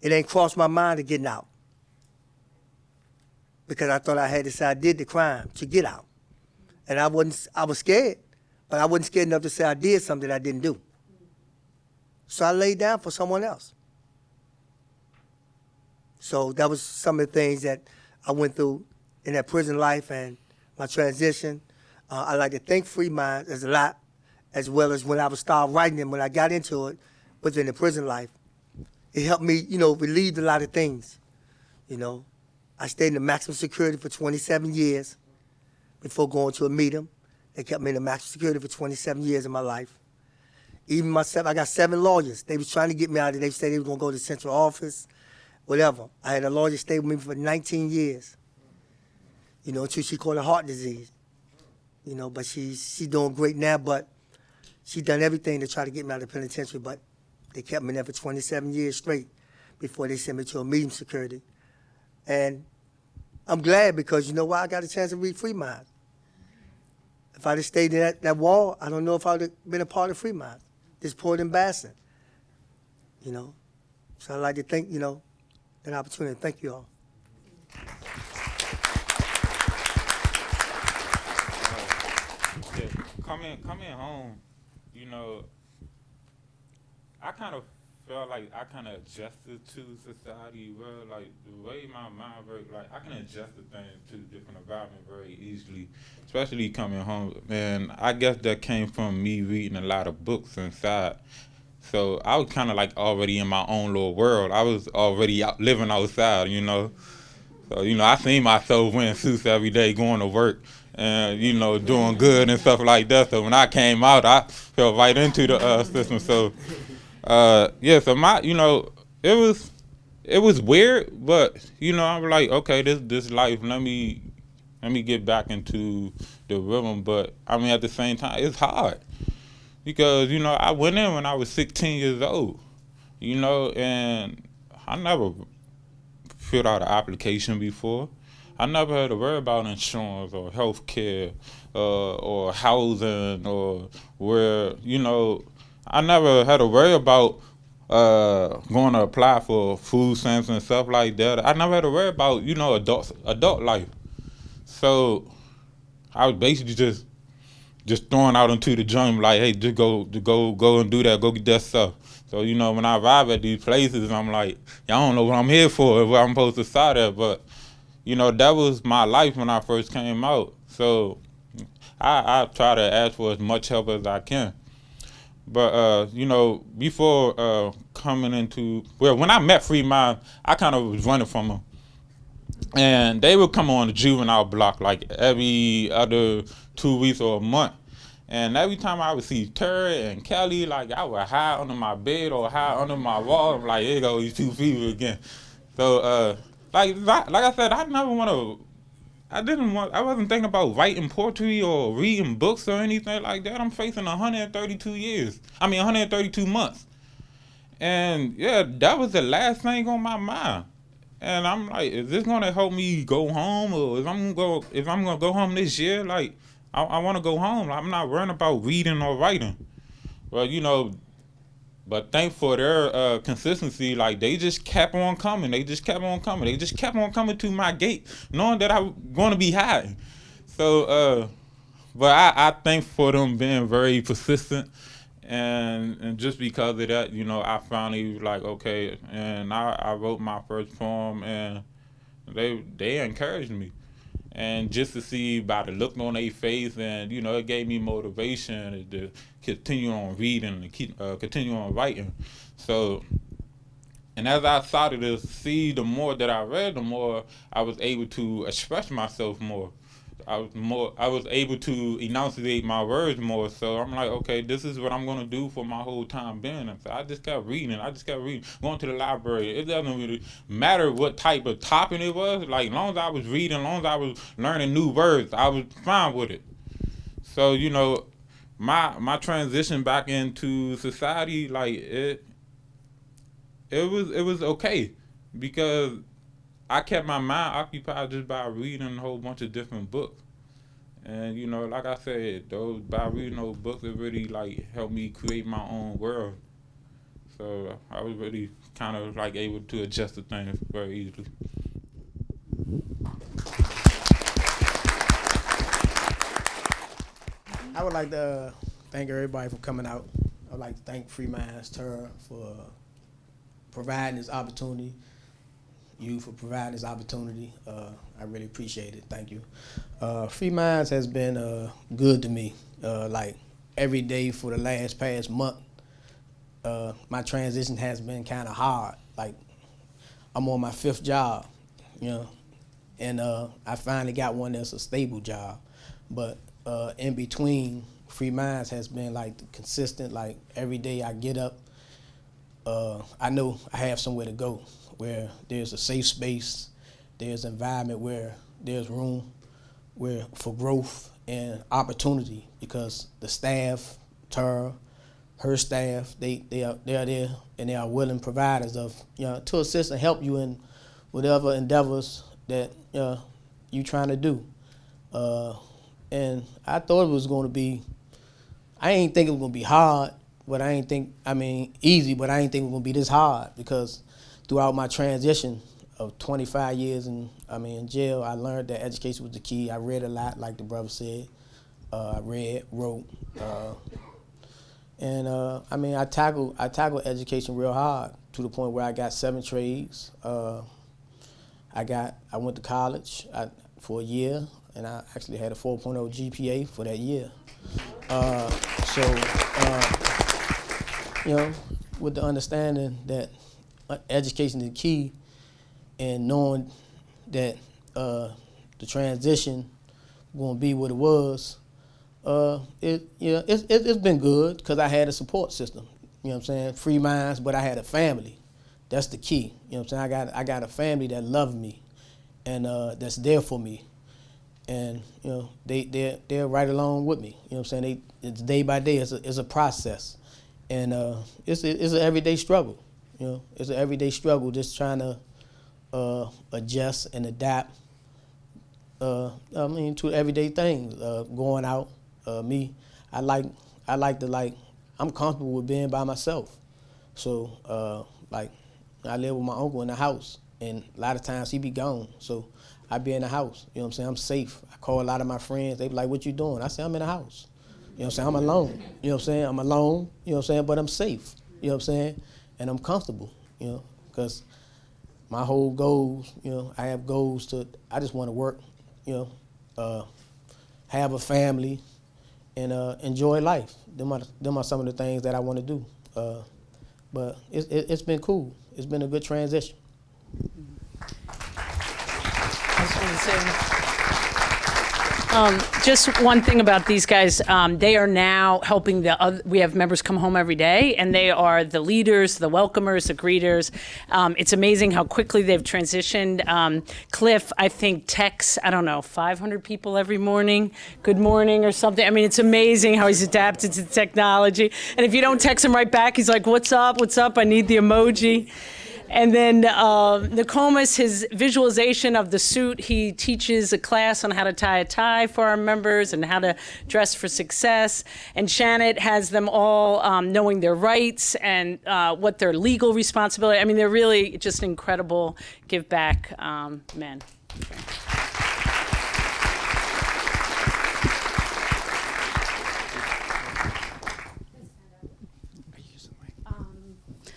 It ain't crossed my mind to getting out. Because I thought I had to say I did the crime to get out. And I was scared, but I wasn't scared enough to say I did something I didn't do. So I laid down for someone else. So that was some of the things that I went through in that prison life and my transition. I like to thank Free Minds as a lot, as well as when I was started writing them, when I got into it, within the prison life. It helped me, you know, relieve a lot of things, you know. I stayed in the maximum security for 27 years before going to a medium. They kept me in the maximum security for 27 years of my life. Even myself, I got 7 lawyers. They was trying to get me out of there. They said they were gonna go to central office, whatever. I had a lawyer stay with me for 19 years, you know, until she caught a heart disease. You know, but she's doing great now, but she done everything to try to get me out of the penitentiary, but they kept me there for 27 years straight before they sent me to a medium security. And I'm glad because, you know why? I got a chance to read Free Minds. If I'd have stayed in that wall, I don't know if I would have been a part of Free Minds, this Port in Bassin, you know. So I'd like to thank, you know, that opportunity. Thank you all. Coming home, you know, I kind of felt like I kind of adjusted to society well, like the way my mind works, like I can adjust to things to different environments very easily, especially coming home. And I guess that came from me reading a lot of books inside. So I was kind of like already in my own little world. I was already living outside, you know. So, you know, I seen myself wearing suits every day, going to work, and, you know, doing good and stuff like that. So when I came out, I fell right into the system. So, yeah, so you know, it was weird, but, you know, I'm like, okay, this life, let me get back into the rhythm. But, I mean, at the same time, it's hard. Because, you know, I went in when I was 16 years old, you know, and I never filled out an application before. I never had to worry about insurance or health care or housing or where, you know, I never had to worry about going to apply for food stamps and stuff like that. I never had to worry about, you know, adult life. So I was basically just thrown out into the jungle like, hey, just go and do that, go get that stuff. So, you know, when I arrive at these places, I'm like, yeah, I don't know what I'm here for, where I'm supposed to start at, but, you know, that was my life when I first came out. So I try to ask for as much help as I can. But, you know, before coming into, well, when I met Free Mind, I kind of was running from them. And they would come on the juvenile block like every other 2 weeks or a month. And every time I would see Terry and Kelly, like I would hide under my bed or hide under my wall. I'm like, here go these two people again. So like I said, I never want to. I wasn't thinking about writing poetry or reading books or anything like that. I'm facing 132 years. 132 months. And yeah, that was the last thing on my mind. And I'm like, is this gonna help me go home, or if I'm gonna go home this year? Like, I want to go home. I'm not worrying about reading or writing. Well, but thankful for their consistency, like they just kept on coming. They just kept on coming. They just kept on coming to my gate, knowing that I'm going to be hiding. So, but I thank for them being very persistent, and just because of that, I finally like okay, and I wrote my first poem, and they encouraged me. And just to see by the look on their face, and it gave me motivation to continue on reading and continue on writing. So, and as I started to see, the more that I read, the more I was able to express myself more. I was able to enunciate my words more. So I'm like, okay, this is what I'm gonna do for my whole time being. And so I just kept reading. Going to the library. It doesn't really matter what type of topic it was. Like, as long as I was reading, as long as I was learning new words, I was fine with it. So my transition back into society, like it was okay, because I kept my mind occupied just by reading a whole bunch of different books. And like I said, by reading those books, it really like helped me create my own world. So I was really kind of like able to adjust to things very easily. I would like to thank everybody for coming out. I would like to thank Free Minds Terra for providing this opportunity. You for providing this opportunity. I really appreciate it. Thank you. Free Minds has been good to me. Like every day for the past month, my transition has been kind of hard. Like I'm on my 5th job, and I finally got one that's a stable job. But in between, Free Minds has been like consistent. Like every day I get up, I know I have somewhere to go, where there's a safe space, there's an environment where there's room for growth and opportunity, because the staff, Tara, her staff, they are there, and they are willing providers of to assist and help you in whatever endeavors that you trying to do. And I thought it was going to be, I ain't think it was going to be hard, but easy, but I ain't think it was going to be this hard, because throughout my transition of 25 years in jail, I learned that education was the key. I read a lot, like the brother said. I read, wrote, and I tackled education real hard, to the point where I got 7 trades. I went to college for a year, and I actually had a 4.0 GPA for that year. With the understanding that education is key, and knowing that the transition going to be what it was, it's been good, because I had a support system. You know what I'm saying? Free minds, but I had a family. That's the key. You know what I'm saying? I got a family that loved me, and that's there for me. And they're right along with me. You know what I'm saying? It's day by day. It's a process, and it's an everyday struggle. It's an everyday struggle, just trying to adjust and adapt. To everyday things. Going out, I like I'm comfortable with being by myself. So I live with my uncle in the house, and a lot of times he be gone, so I be in the house. You know what I'm saying? I'm safe. I call a lot of my friends. They be like, "What you doing?" I say, "I'm in the house." You know what I'm saying? I'm alone. You know what I'm saying? I'm alone. You know what I'm saying? But I'm safe. You know what I'm saying? And I'm comfortable. Because my whole goals. I have goals I just want to work. Have a family, and enjoy life. Them are some of the things that I want to do. But it's been cool. It's been a good transition. I just want to say Just one thing about these guys, they are now helping we have members come home every day, and they are the leaders, the welcomers, the greeters. It's amazing how quickly they've transitioned. Cliff, I think, texts, 500 people every morning, good morning or something. I mean, it's amazing how he's adapted to technology. And if you don't text him right back, he's like, what's up, I need the emoji. And then Takoma's his visualization of the suit. He teaches a class on how to tie a tie for our members and how to dress for success. And Shannon has them all knowing their rights and what their legal responsibility. I mean, they're really just incredible give back men.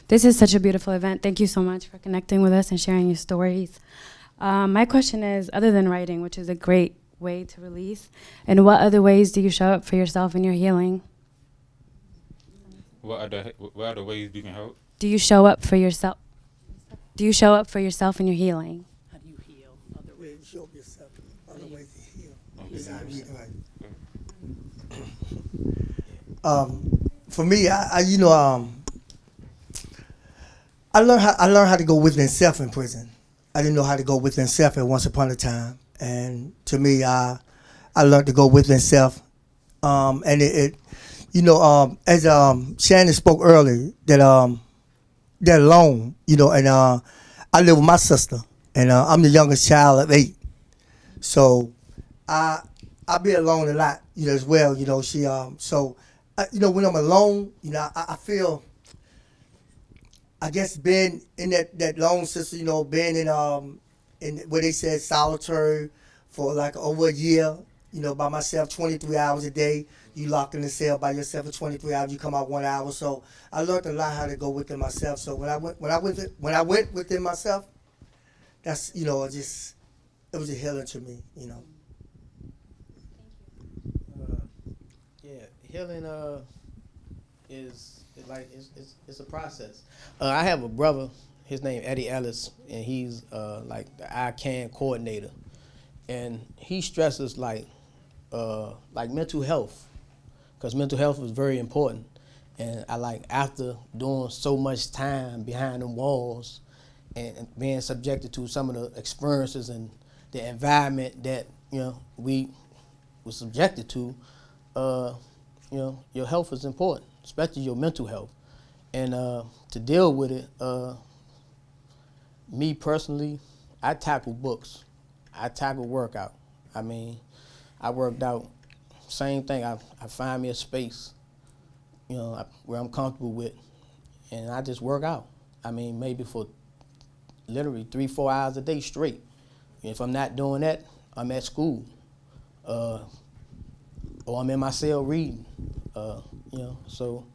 This is such a beautiful event. Thank you so much for connecting with us and sharing your stories. My question is, other than writing, which is a great way to release, in what other ways do you show up for yourself in your healing? What other ways you can help? Do you show up for yourself? Do you show up for yourself in your healing? How do you heal other Yeah, ways? you show up yourself. Other ways to heal. For me, I learned how to go within self in prison. I didn't know how to go within self at once upon a time, and to me, I learned to go within self. And as Shannon spoke earlier, that they're alone, and I live with my sister, and I'm the youngest child of 8, so I be alone a lot, as well. She when I'm alone, I feel. I guess being in that lone sister, being in where they said solitary for like over a year, by myself, 23 hours a day. You locked in the cell by yourself for 23 hours. You come out 1 hour. So I learned a lot how to go within myself. So when I went within myself, that's it was a healing to me. Yeah, healing it's a process. I have a brother, his name Eddie Ellis, and he's like the ICANN coordinator, and he stresses like mental health, because mental health is very important. And after doing so much time behind them walls and being subjected to some of the experiences and the environment that we were subjected to, your health is important, especially your mental health. And to deal with it, me personally, I tackle books. I tackle workout. I mean, I worked out, same thing. I find me a space, where I'm comfortable with, and I just work out. I mean, maybe for literally 3-4 hours a day straight. If I'm not doing that, I'm at school, or I'm in my cell reading, So,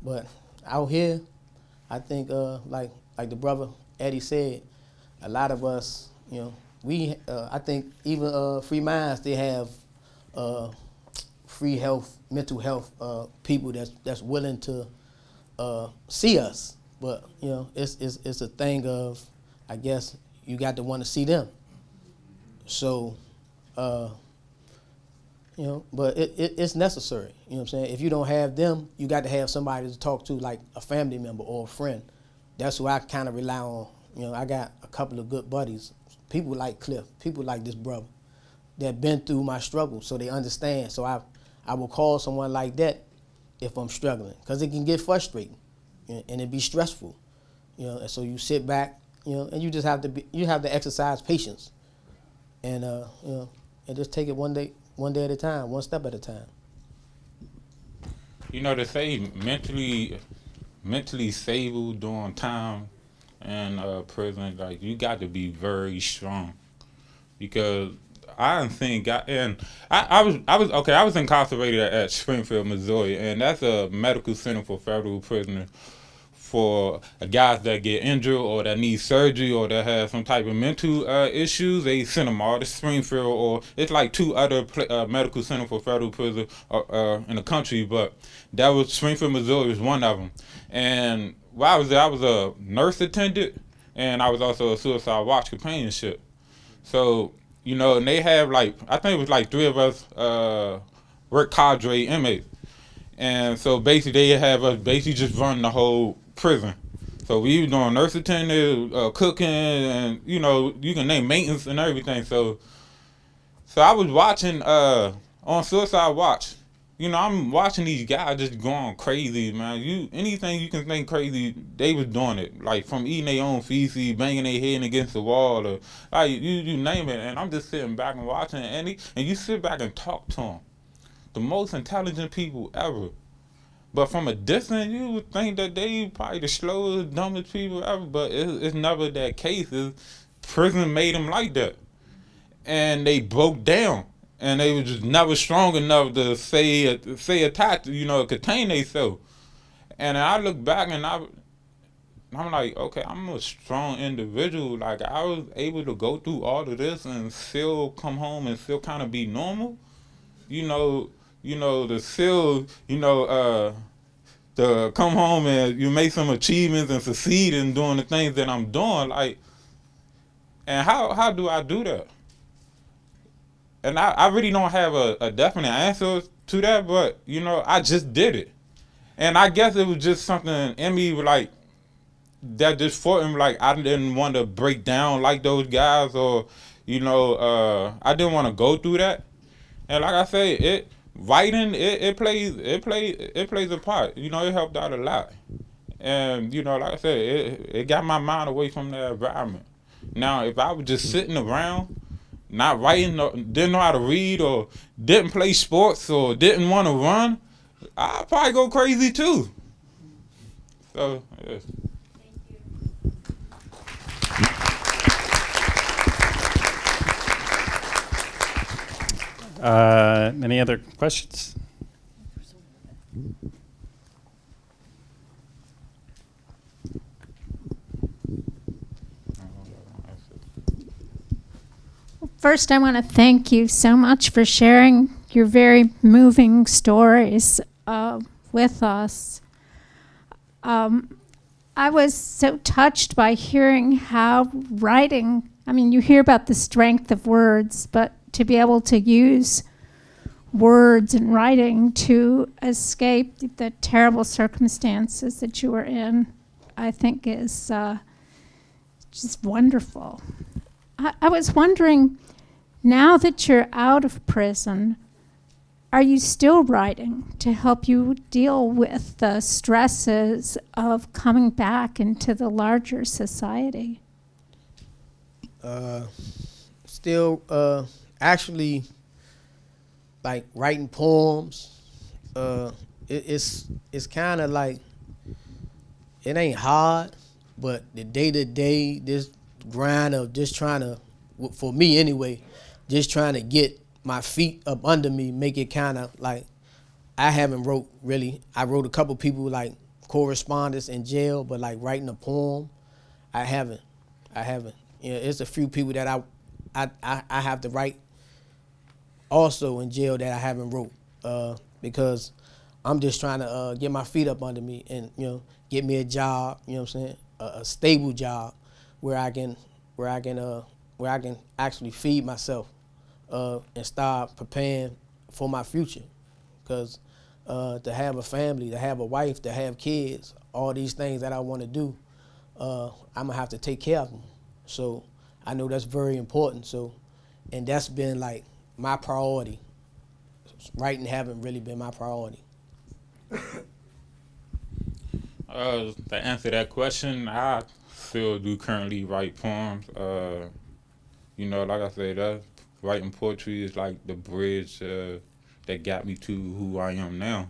but out here, I think like the brother Eddie said, a lot of us, I think even Free Minds, they have free health, mental health people that's willing to see us. But it's a thing of, I guess you got to want to see them. So, but it's necessary. You know what I'm saying? If you don't have them, you got to have somebody to talk to, like a family member or a friend. That's who I kind of rely on. I got a couple of good buddies, people like Cliff, people like this brother, that been through my struggle, so they understand. So I will call someone like that if I'm struggling, because it can get frustrating, and it be stressful, And so you sit back, and you just have to exercise patience, and and just take it one day at a time, one step at a time. To say mentally stable during time in prison, like, you got to be very strong, because I was incarcerated at Springfield, Missouri, and that's a medical center for federal prisoners. For guys that get injured or that need surgery or that have some type of mental issues, they send them all to Springfield, or it's like 2 other medical centers for federal prisoners in the country, but that was Springfield, Missouri was one of them. And while I was there, I was a nurse attendant, and I was also a suicide watch companionship. So you know, and they have like, I think it was like 3 of us work cadre inmates. And so basically they have us basically just run the whole prison. So we was doing nurse attendant, cooking, and you know, you can name maintenance and everything. So I was watching on Suicide Watch. You know, I'm watching these guys just going crazy, man. Anything you can think crazy, they was doing it. Like from eating their own feces, banging their head against the wall, or like you name it. And I'm just sitting back and watching, and you sit back and talk to them. The most intelligent people ever. But from a distance, you would think that they probably the slowest, dumbest people ever. But it's never that case. Prison made them like that, and they broke down, and they were just never strong enough to say attach, you know, contain themselves. And I look back and I'm like, okay, I'm a strong individual. Like I was able to go through all of this and still come home and still kind of be normal. You know, to still, to come home and you make some achievements and succeed in doing the things that I'm doing. Like, and how do I do that? And I really don't have a definite answer to that, but you know, I just did it. And I guess it was just something in me like that just fought him. Like I didn't want to break down like those guys, or I didn't want to go through that. And like I say, writing it plays a part. You know, it helped out a lot. And you know, like I said, it got my mind away from that environment. Now, if I was just sitting around, not writing, or didn't know how to read, or didn't play sports, or didn't want to run, I'd probably go crazy too. So, yeah. Any other questions? First, I want to thank you so much for sharing your very moving stories with us. I was so touched by hearing how writing, I mean, you hear about the strength of words, but to be able to use words and writing to escape the terrible circumstances that you were in, I think is just wonderful. I was wondering, now that you're out of prison, are you still writing to help you deal with the stresses of coming back into the larger society? Still, actually, like writing poems. It's kind of like, it ain't hard, but the day-to-day, this grind of just trying to, for me anyway, just trying to get my feet up under me, make it kind of like, I haven't wrote really. I wrote a couple people like correspondence in jail, but like writing a poem, I haven't. You know, it's a few people that I have to write also in jail that I haven't wrote because I'm just trying to get my feet up under me and, you know, get me a job, you know what I'm saying, a stable job where I can actually feed myself and start preparing for my future. Because to have a family, to have a wife, to have kids, all these things that I want to do, I'm going to have to take care of them. So I know that's very important. So, and that's been like my priority. Writing haven't really been my priority. To answer that question, I still do currently write poems. You know, like I said, writing poetry is like the bridge that got me to who I am now.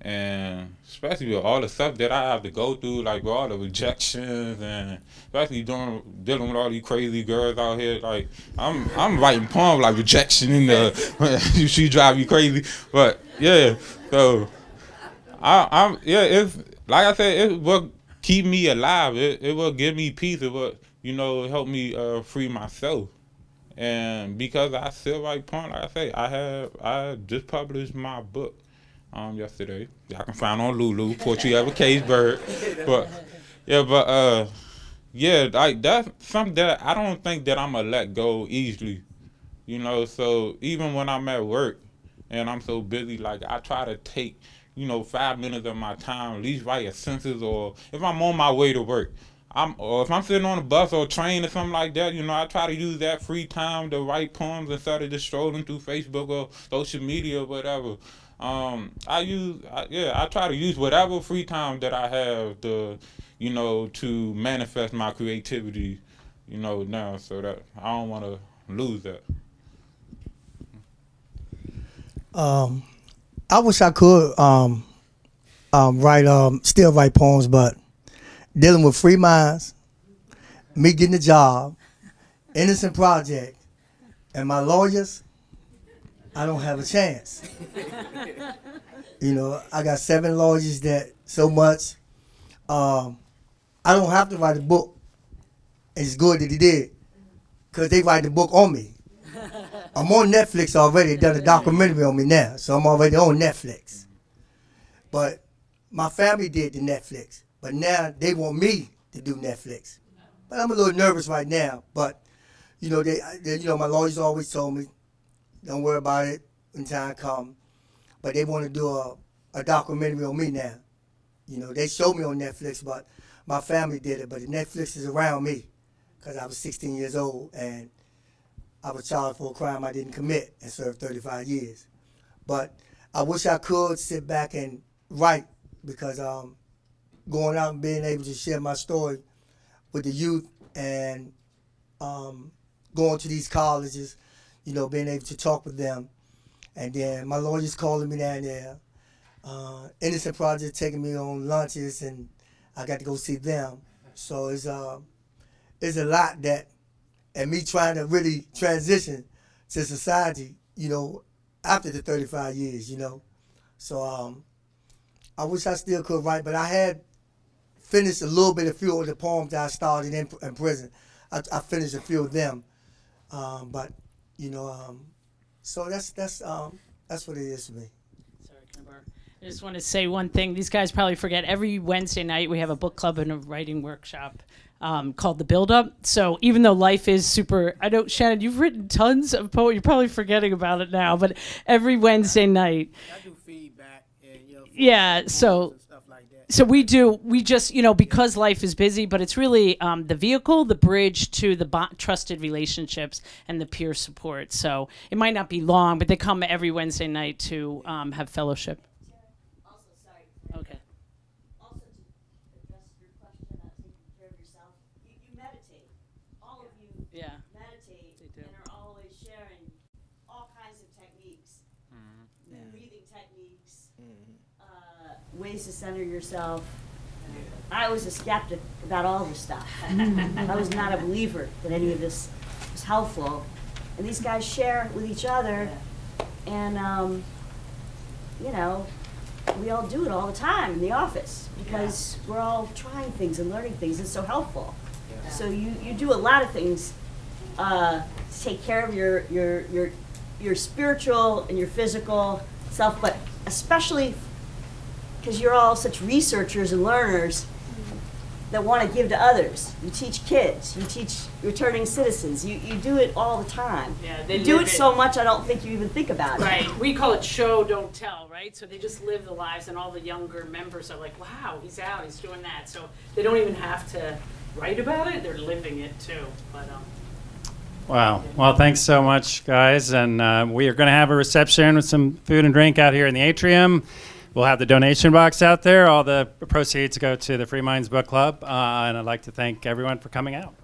And especially with all the stuff that I have to go through, like with all the rejections, and especially dealing with all these crazy girls out here, like I'm writing poems like rejection in the she drive you crazy. But yeah, so it's like I said, it will keep me alive. It will give me peace. It will, you know, help me free myself. And because I still write poems, like I say, I just published my book yesterday. Y'all can find on Lulu, Poetry of a Caged Bird. But yeah, like that's something that I don't think that I'm gonna let go easily. You know, so even when I'm at work and I'm so busy, like I try to take, 5 minutes of my time, at least write a sentence, or if I'm on my way to work, or if I'm sitting on a bus or a train or something like that, I try to use that free time to write poems instead of just strolling through Facebook or social media or whatever. I try to use whatever free time that I have to manifest my creativity, now, so that I don't want to lose that. I wish I could still write poems, but dealing with free minds, me getting a job, innocent project, and my lawyers, I don't have a chance. I got 7 lawyers that so much. I don't have to write a book. It's good that he did, because they write the book on me. I'm on Netflix already. They done a documentary on me now, so I'm already on Netflix. But my family did the Netflix, but now they want me to do Netflix. But I'm a little nervous right now. But my lawyers always told me, don't worry about it when time comes. But they want to do a documentary on me now. They showed me on Netflix, but my family did it. But the Netflix is around me, because I was 16 years old and I was charged for a crime I didn't commit and served 35 years. But I wish I could sit back and write, because going out and being able to share my story with the youth and going to these colleges, being able to talk with them. And then my lawyers calling me down there. Innocent Project taking me on lunches, and I got to go see them. So it's a lot that, and me trying to really transition to society, after the 35 years, So I wish I still could write, but I had finished a little bit, a few of the poems that I started in prison. I finished a few of them, so that's what it is for me. Sorry, can I borrow? I just want to say one thing. These guys probably forget. Every Wednesday night we have a book club and a writing workshop called The Build Up. So even though life is super, I know, Shannon, you've written tons of poetry. You're probably forgetting about it now, but every Wednesday night. I do feedback and Yeah, so stuff like that. So we just, because life is busy, but it's really the vehicle, the bridge to the trusted relationships and the peer support. So it might not be long, but they come every Wednesday night to have fellowship. Also, sorry. Okay. Also, to address your question about taking care of yourself, you meditate. All of you Yeah. meditate They do. and are always sharing all kinds of techniques, breathing techniques, ways to center yourself. I was a skeptic about all this stuff. I was not a believer that any of this was helpful. And these guys share with each other, and we all do it all the time in the office because we're all trying things and learning things. It's so helpful. So you do a lot of things to take care of your spiritual and your physical self, but especially because you're all such researchers and learners that want to give to others. You teach kids, you teach returning citizens, you do it all the time. Yeah, they you do live it it. so much I don't think you even think about it. Right. We call it show, don't tell, right? So they just live the lives, and all the younger members are like, wow, he's out, he's doing that. So they don't even have to write about it, they're living it too. But Wow. Well, thanks so much, guys. And we are going to have a reception with some food and drink out here in the atrium. We'll have the donation box out there. All the proceeds go to the Free Minds Book Club. And I'd like to thank everyone for coming out.